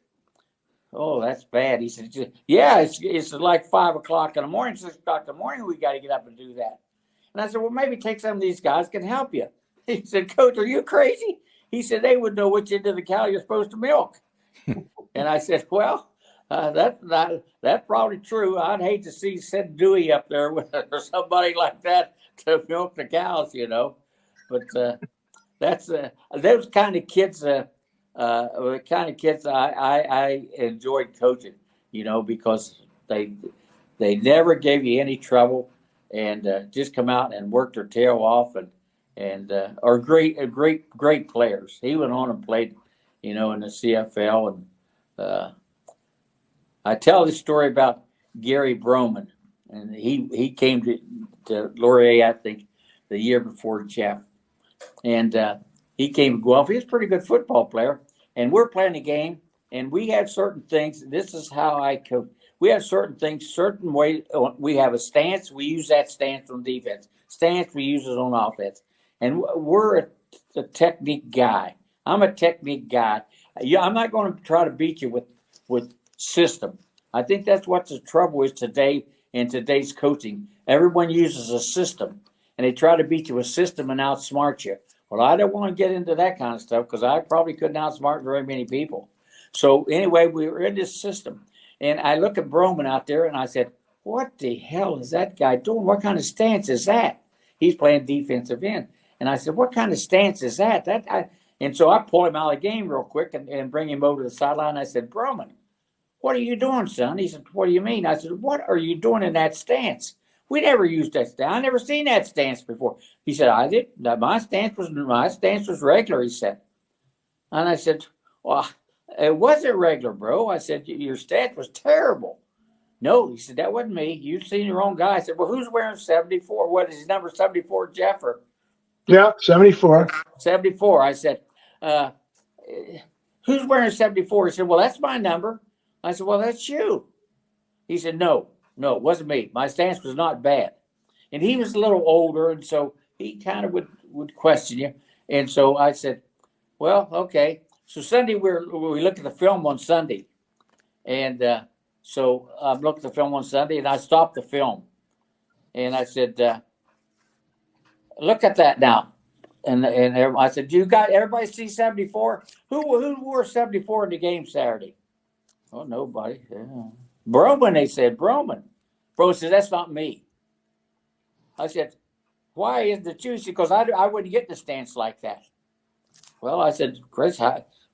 "Oh, that's bad." He said, "Yeah, it's like 5 o'clock in the morning, 6 o'clock in the morning. We got to get up and do that." And I said, "Well, maybe take some of these guys can help you." He said, "Coach, are you crazy?" He said, "They would know which end of the cow you're supposed to milk." And I said, "Well, that's probably true. I'd hate to see Sid Dewey up there with or somebody like that to milk the cows, you know." But that's those kind of kids. The kind of kids I enjoyed coaching, you know, because they never gave you any trouble, and just come out and work their tail off, and are great players. He went on and played, you know, in the CFL, and I tell this story about Gary Broman, and he came to Laurier, I think, the year before Jeff, and he came to Guelph. He was a pretty good football player, and we're playing a game, and we had certain things. This is how I coach. We have certain things, certain way. We have a stance. We use that stance on defense. Stance, we use it on offense. And we're a technique guy. I'm a technique guy. Yeah, I'm not going to try to beat you with system. I think that's what the trouble is today in today's coaching. Everyone uses a system, and they try to beat you with system and outsmart you. Well, I don't want to get into that kind of stuff because I probably couldn't outsmart very many people. So anyway, we were in this system. And I look at Broman out there, and I said, "What the hell is that guy doing? What kind of stance is that?" He's playing defensive end. And I said, "What kind of stance is that?" And so I pull him out of the game real quick and bring him over to the sideline. I said, "Broman, what are you doing, son?" He said, "What do you mean?" I said, "What are you doing in that stance? We never used that stance. I never seen that stance before." He said, "I did. My stance was regular," he said. And I said, "Well, it wasn't regular, bro." I said, "Your stance was terrible." "No," he said, "that wasn't me. You've seen your own guy." I said, "Well, who's wearing 74? What is his number, 74, Jeff, or?" Yeah, 74. 74. I said, "Who's wearing 74? He said, "Well, that's my number." I said, "Well, that's you." He said, No, it wasn't me. My stance was not bad." And he was a little older, and so he kind of would question you. And so I said, "Well, okay." So Sunday, we look at the film on Sunday. And so I'm looking at the film on Sunday, and I stopped the film. And I said, "Look at that now." And I said, "You got everybody see 74? Who wore 74 in the game Saturday?" "Oh, nobody." Yeah. "Broman," they said. "Broman." Bro said, "That's not me." I said, "Why isn't it you?" Because I wouldn't get in the stance like that. Well, I said, "Chris,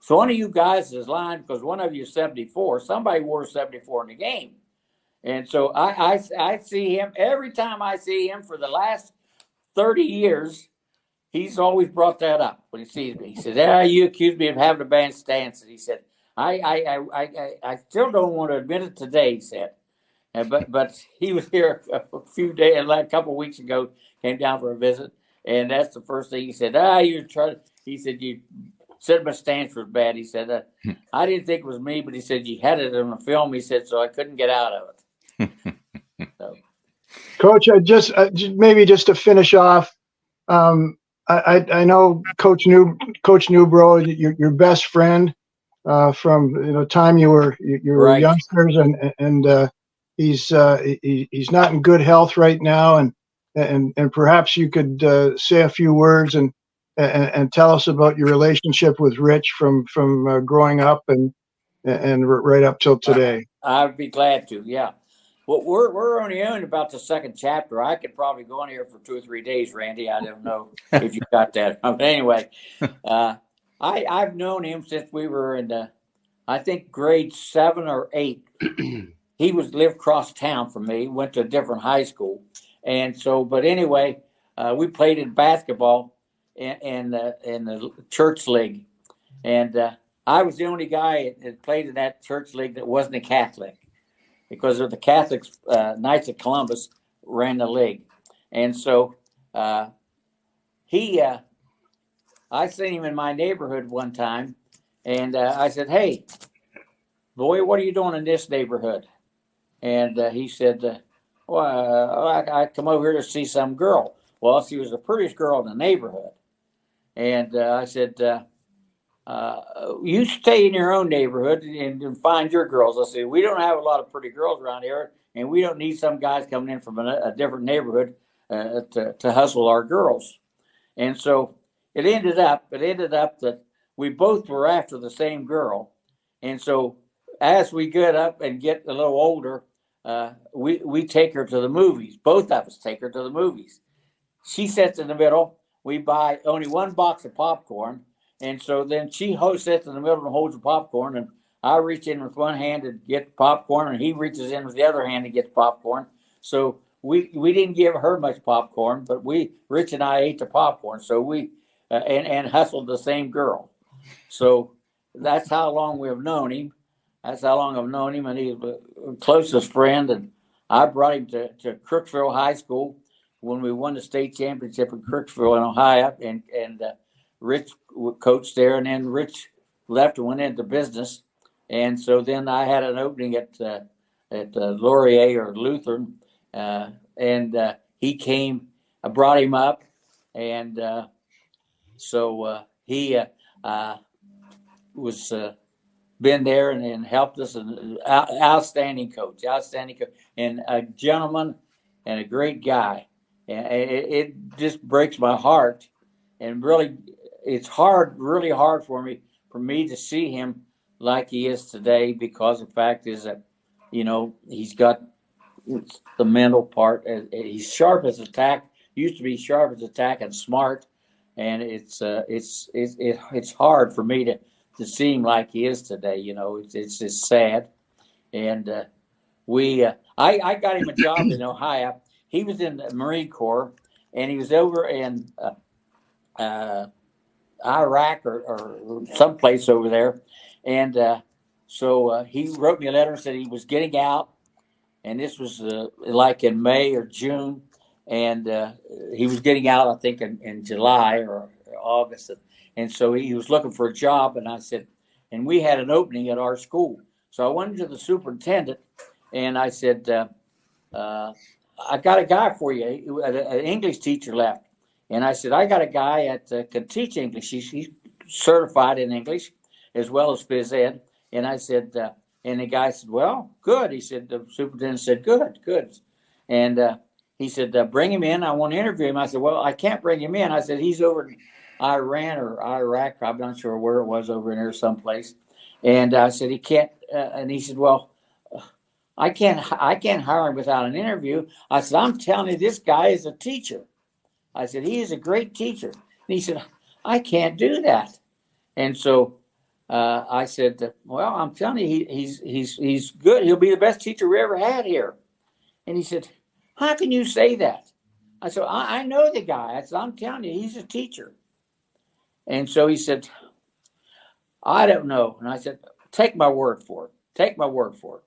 so one of you guys is lying because one of you is 74. Somebody wore 74 in the game." And so I see him every time I see him for the last 30 years, he's always brought that up when he sees me. He said, you accused me of having a bad stance. And he said, I still don't want to admit it today, he said. But he was here a few days, like a couple of weeks ago, came down for a visit. And that's the first thing he said. He said, you said my stance was bad. He said, I didn't think it was me, but he said, you had it on the film. He said, so I couldn't get out of it. So. Coach, maybe just to finish off, I know Coach Newbro, your best friend from time you were Right. youngsters, and he's not in good health right now, and perhaps you could say a few words and tell us about your relationship with Rich from growing up and right up till today. I'd be glad to. Yeah. Well, we're only on about the second chapter. I could probably go on here for 2 or 3 days, Randy. I don't know if you got that. But anyway, I've known him since we were in I think grade 7 or 8. He lived across town from me. Went to a different high school, and so. But anyway, we played in basketball in the church league, and I was the only guy that played in that church league that wasn't a Catholic, because of the Catholics, Knights of Columbus ran the league. And so I seen him in my neighborhood one time, and I said, hey, boy, what are you doing in this neighborhood? And he said, I come over here to see some girl. Well, she was the prettiest girl in the neighborhood. And I said, you stay in your own neighborhood and find your girls. I said, we don't have a lot of pretty girls around here, and we don't need some guys coming in from a different neighborhood to hustle our girls. And so it ended up that we both were after the same girl. And so as we get up and get a little older, we take her to the movies. Both of us take her to the movies. She sits in the middle. We buy only one box of popcorn. And so then she sits in the middle and holds the popcorn, and I reach in with one hand to get the popcorn, and he reaches in with the other hand to get the popcorn. So we didn't give her much popcorn, but Rich and I ate the popcorn. So we and hustled the same girl. So that's how long we've known him. That's how long I've known him, and he's the closest friend. And I brought him to Crooksville High School when we won the state championship in Crooksville in Ohio, and Rich coached there, and then Rich left and went into business. And so then I had an opening at Laurier or Lutheran, and he came. I brought him up, and so he was been there and helped us. And outstanding coach, and a gentleman and a great guy. And it just breaks my heart, and really. It's really hard for me to see him like he is today, because the fact is that, he's got the mental part. He's sharp as a tack. Used to be sharp as a tack and smart, and it's hard for me to see him like he is today. It's just sad. And I got him a job in Ohio. He was in the Marine Corps, and he was over in Iraq or someplace over there. And so he wrote me a letter and said he was getting out. And this was like in May or June. And he was getting out, I think, in July or August. And so he was looking for a job. And I said, and we had an opening at our school. So I went to the superintendent and I said, I got a guy for you. An English teacher left. And I said, I got a guy that can teach English. He's certified in English as well as phys ed. And I said, and the guy said, well, good. He said, the superintendent said, good. And he said, bring him in. I want to interview him. I said, well, I can't bring him in. I said, he's over in Iran or Iraq. I'm not sure where it was, over in there someplace. And I said, he can't. And he said, well, I can't hire him without an interview. I said, I'm telling you, this guy is a teacher. I said, he is a great teacher. And he said, I can't do that. And so I said, well, I'm telling you, he's good. He'll be the best teacher we ever had here. And he said, how can you say that? I said, I know the guy. I said, I'm telling you, he's a teacher. And so he said, I don't know. And I said, take my word for it. Take my word for it.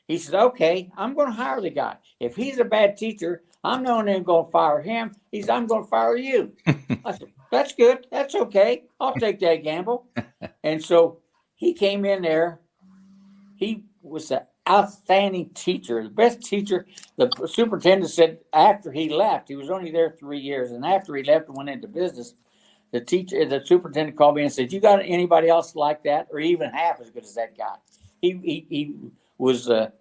He said, okay, I'm going to hire the guy. If he's a bad teacher, I'm not only going to fire him. He said, I'm going to fire you. I said, that's good. That's okay. I'll take that gamble. And so he came in there. He was an outstanding teacher, the best teacher. The superintendent said after he left, he was only there 3 years. And after he left and went into business, the superintendent called me and said, you got anybody else like that or even half as good as that guy? He was the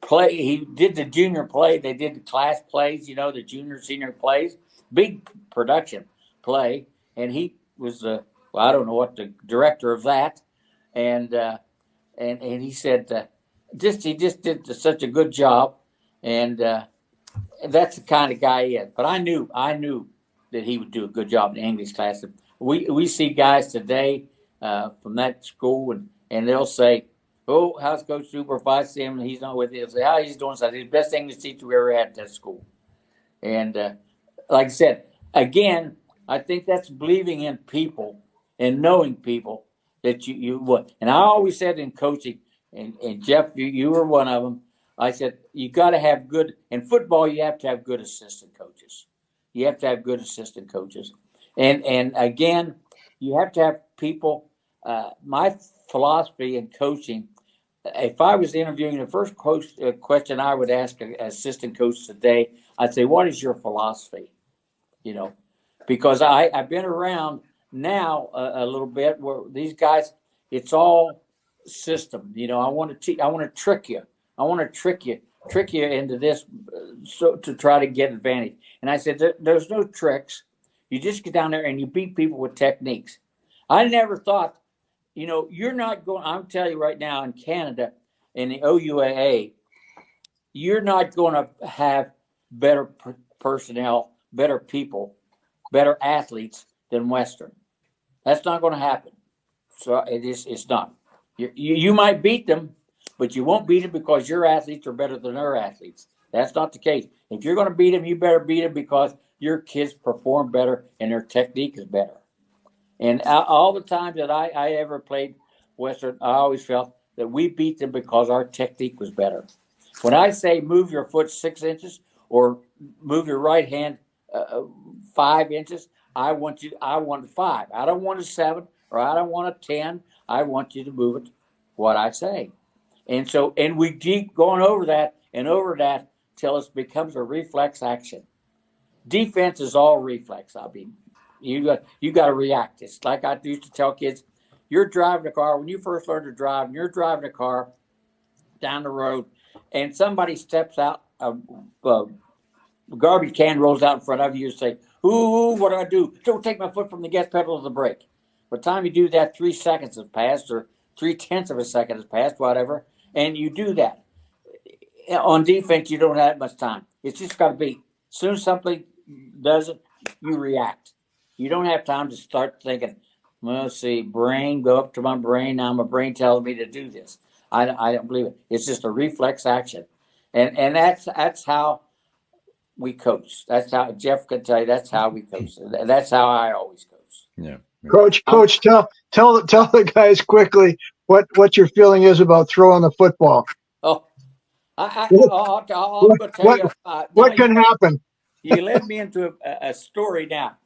play. He did the junior play. They did the class plays, the junior, senior plays, big production play. And he was I don't know what, the director of that. And he said, he just did such a good job. And that's the kind of guy he is. But I knew that he would do a good job in the English class. We see guys today from that school, and they'll say, oh, how's Coach Super? If I see him and he's not with you, they'll say, how he's doing something. He's the best English teacher we ever had at that school. And like I said, again, I think that's believing in people and knowing people that you would. And I always said in coaching, and Jeff, you were one of them, I said, you got to have good, in football, you have to have good assistant coaches. You have to have good assistant coaches. And again, you have to have people. My philosophy in coaching, if I was interviewing, the first question I would ask an assistant coach today, I'd say, what is your philosophy? Because I've been around now a little bit where these guys, it's all system. I want to trick you. I want to trick you into this so to try to get advantage. And I said, there's no tricks. You just get down there and you beat people with techniques. I never thought, you're not going, I'm telling you right now in Canada, in the OUAA, you're not going to have better personnel, better people, better athletes than Western. That's not going to happen. So it's not. You might beat them, but you won't beat them because your athletes are better than their athletes. That's not the case. If you're going to beat them, you better beat them because your kids perform better and their technique is better. And all the times that I ever played Western, I always felt that we beat them because our technique was better. When I say move your foot 6 inches or move your right hand 5 inches, I want 5. I don't want a 7 or I don't want a 10. I want you to move it what I say. And we keep going over that till it becomes a reflex action. Defense is all reflex. I mean, you got to react. It's like I used to tell kids, you're driving a car. When you first learn to drive, and you're driving a car down the road, and somebody steps out, a garbage can rolls out in front of you, you say, ooh, what do I do? Don't take my foot from the gas pedal to the brake. By the time you do that, 3 seconds has passed, or 0.3 of a second has passed, whatever, and you do that. On defense, you don't have much time. It's just got to be. As soon as something does it, you react. You don't have time to start thinking, well, let's see, brain, go up to my brain. Now my brain tells me to do this. I don't believe it. It's just a reflex action. And that's how we coach. That's how Jeff could tell you. That's how we coach. That's how I always coach. Yeah. Coach, tell the guys quickly what your feeling is about throwing the football. Oh, I'll tell you. What can happen? You led me into a story now.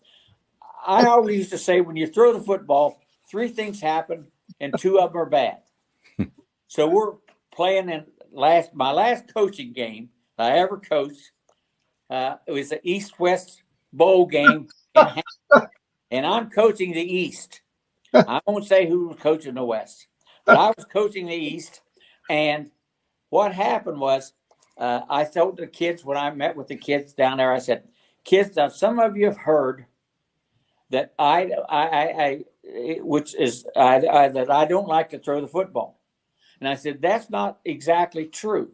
I always used to say when you throw the football, 3 things happen and 2 of them are bad. So we're playing in my last coaching game I ever coached. It was the East-West Bowl game, and I'm coaching the East. I won't say who was coaching the West, but I was coaching the East. And what happened was I told the kids when I met with the kids down there, I said, kids, now some of you have heard that I don't like to throw the football. And I said, that's not exactly true.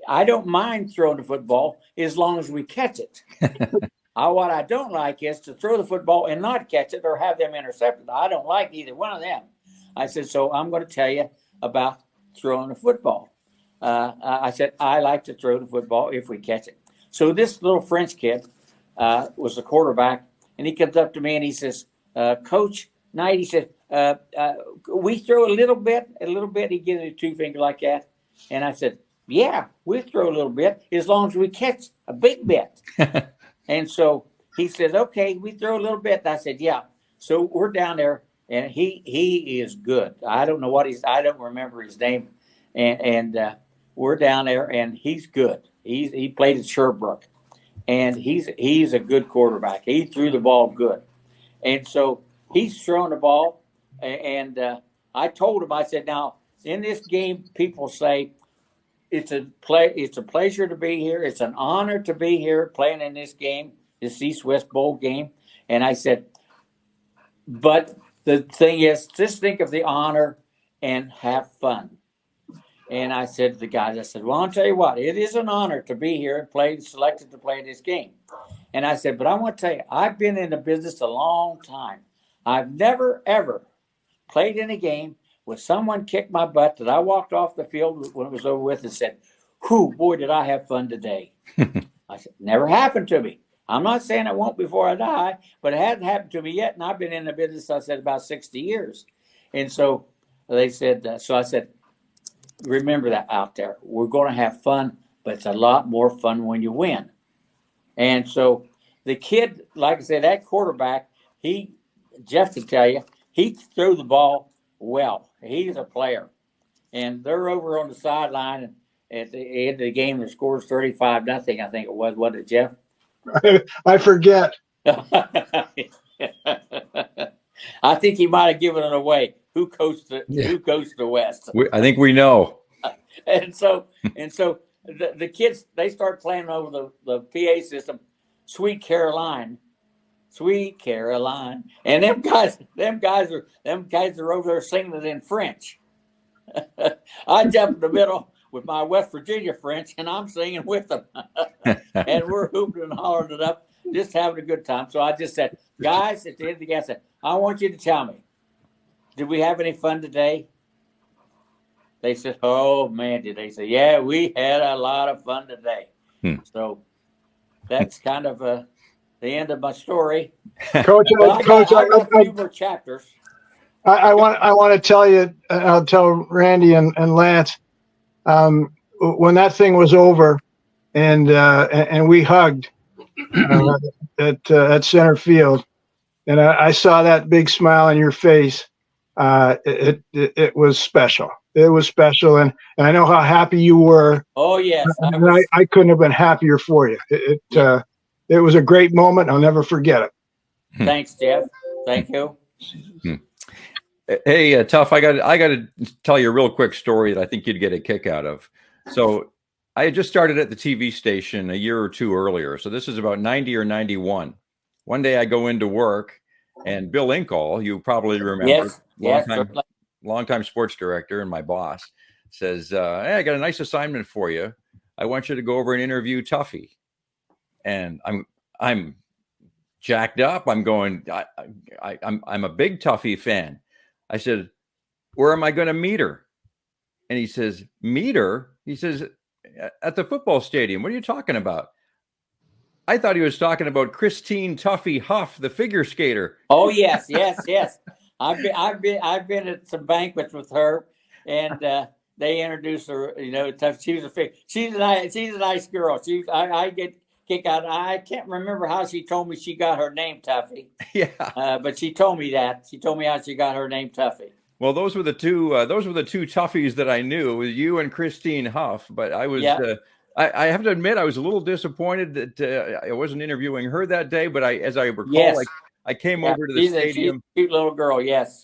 I don't mind throwing the football as long as we catch it. What I don't like is to throw the football and not catch it or have them intercepted. I don't like either one of them. I said, so I'm going to tell you about throwing the football. I said, I like to throw the football if we catch it. So this little French kid was the quarterback, and he comes up to me and he says, Coach Knight, he said, we throw a little bit. He gives me a 2 finger like that. And I said, yeah, we throw a little bit as long as we catch a big bit. And so he says, okay, we throw a little bit. And I said, yeah. So we're down there, and he is good. I don't know I don't remember his name. And we're down there, and he's good. He played at Sherbrooke, and he's a good quarterback. He threw the ball good. And so he's throwing the ball, and I told him, I said, now, in this game, people say, it's a pleasure to be here. It's an honor to be here playing in this game, this East-West Bowl game. And I said, but the thing is, just think of the honor and have fun. And I said to the guys, I said, well, I'll tell you what, it is an honor to be here and selected to play this game. And I said, but I want to tell you, I've been in the business a long time. I've never, ever played in a game where someone kicked my butt that I walked off the field when it was over with and said, whew, boy, did I have fun today. I said, never happened to me. I'm not saying it won't before I die, but it hasn't happened to me yet. And I've been in the business, I said, about 60 years. And so they said, so I said, remember that out there. We're going to have fun, but it's a lot more fun when you win. And so the kid, like I said, that quarterback, Jeff can tell you, he threw the ball well. He's a player. And they're over on the sideline, and at the end of the game, the score's 35-0, I think it was, wasn't it, Jeff? I forget. I think he might have given it away. Who goes to the West? I think we know. And so the kids, they start playing over the PA system, Sweet Caroline. And them guys are over there singing it in French. I jump in the middle with my West Virginia French, and I'm singing with them. And we're hooping and hollering it up, just having a good time. So I just said, guys, at the end of the game, I said, I want you to tell me, did we have any fun today? They said, oh, man, did they say, yeah, we had a lot of fun today. So that's kind of the end of my story. Coach, I got a few more chapters. I want to tell you, I'll tell Randy and Lance, when that thing was over and we hugged at center field, and I saw that big smile on your face, it was special. It was special, and I know how happy you were. Oh yes, I couldn't have been happier for you. It was a great moment. I'll never forget it. Thanks, Jeff. Thank you. Hey, Tuff, I got to tell you a real quick story that I think you'd get a kick out of. So I had just started at the TV station a year or two earlier. So this is about 90 or 91. One day I go into work, and Bill Inkall, you probably remember, longtime sports director and my boss, says, hey, I got a nice assignment for you. I want you to go over and interview Tuffy. And I'm jacked up. I'm going, I'm a big Tuffy fan. I said, where am I going to meet her? And he says, meet her? He says, at the football stadium. What are you talking about? I thought he was talking about Christine Tuffy Huff, the figure skater. Oh, yes. I've been at some banquets with her, and they introduced her. You know, she was she's a nice girl. I get kick out. I can't remember how she told me she got her name, Tuffy. Yeah, but she told me that. She told me how she got her name, Tuffy. Well, those were the two Tuffies that I knew, with you and Christine Huff. But I was, I have to admit, I was a little disappointed that I wasn't interviewing her that day. But as I recall, I came over to the stadium. She's a cute little girl. Yes.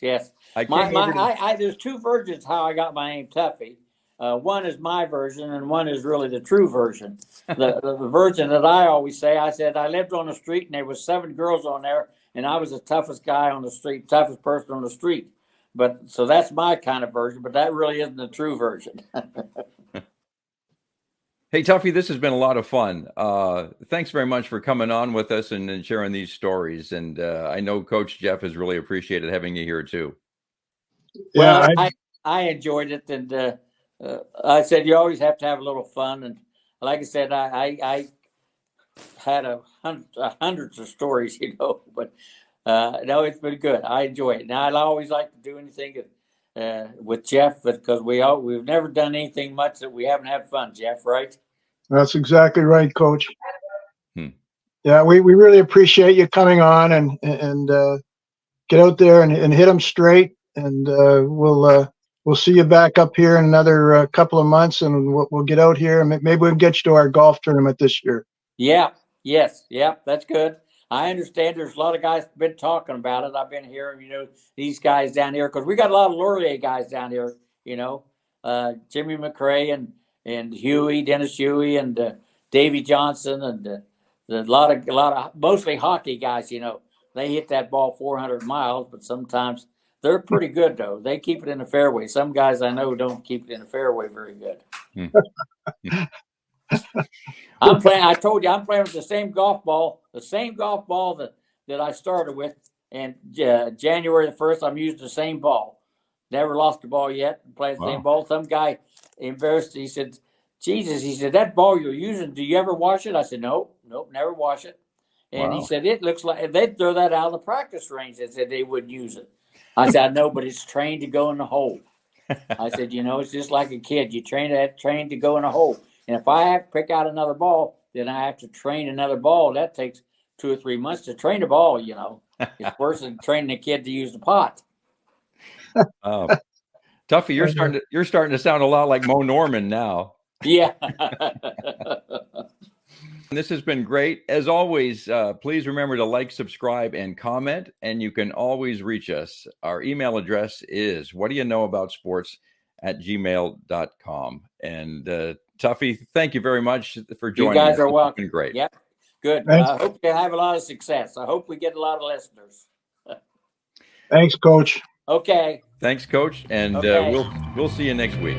I there's two versions how I got my name, Tuffy. One is my version, and one is really the true version. The version that I always say, I said I lived on the street, and there was 7 girls on there, and I was the toughest guy on the street, toughest person on the street. But so that's my kind of version, but that really isn't the true version. Hey, Tuffy, this has been a lot of fun. Thanks very much for coming on with us and sharing these stories. And I know Coach Jeff has really appreciated having you here too. Well, I enjoyed it, and I said you always have to have a little fun. And like I said, I had hundreds of stories, but no, it's been good. I enjoy it. Now, I'd always like to do anything with Jeff, because we've never done anything much that we haven't had fun, Jeff, right? That's exactly right, Coach. Hmm. Yeah, we really appreciate you coming on and get out there and hit them straight. And we'll see you back up here in another couple of months, and we'll get out here and maybe we can get you to our golf tournament this year. Yeah. Yes. Yeah. That's good. I understand there's a lot of guys been talking about it. I've been hearing, these guys down here, because we got a lot of Laurier guys down here, Jimmy McRae and Huey, Dennis Huey, and Davy Johnson, and a lot of mostly hockey guys. They hit that ball 400 miles, but sometimes they're pretty good though. They keep it in the fairway. Some guys I know don't keep it in the fairway very good. I told you, I'm playing with the same golf ball that I started with. And January the 1st, I'm using the same ball. Never lost the ball yet. Playing the same ball. Some guy embarrassed. He said, Jesus, he said, that ball you're using, do you ever wash it? I said, nope, never wash it. And he said, it looks like they'd throw that out of the practice range. They said they wouldn't use it. I said, I know, but it's trained to go in the hole. I said, it's just like a kid. You trained to go in a hole. And if I have to pick out another ball, then I have to train another ball. That takes 2 or 3 months to train a ball, It's worse than training a kid to use the pot. Tuffy, you're starting to sound a lot like Mo Norman now. Yeah. This has been great. As always, please remember to like, subscribe, and comment. And you can always reach us. Our email address is whaddyaknowaboutsports@gmail.com. And Tuffy, thank you very much for joining us. You guys are welcome. It's been great. Yep. Good. Thanks. I hope you have a lot of success. I hope we get a lot of listeners. Thanks, Coach. Okay. Thanks, Coach. And Okay. we'll see you next week.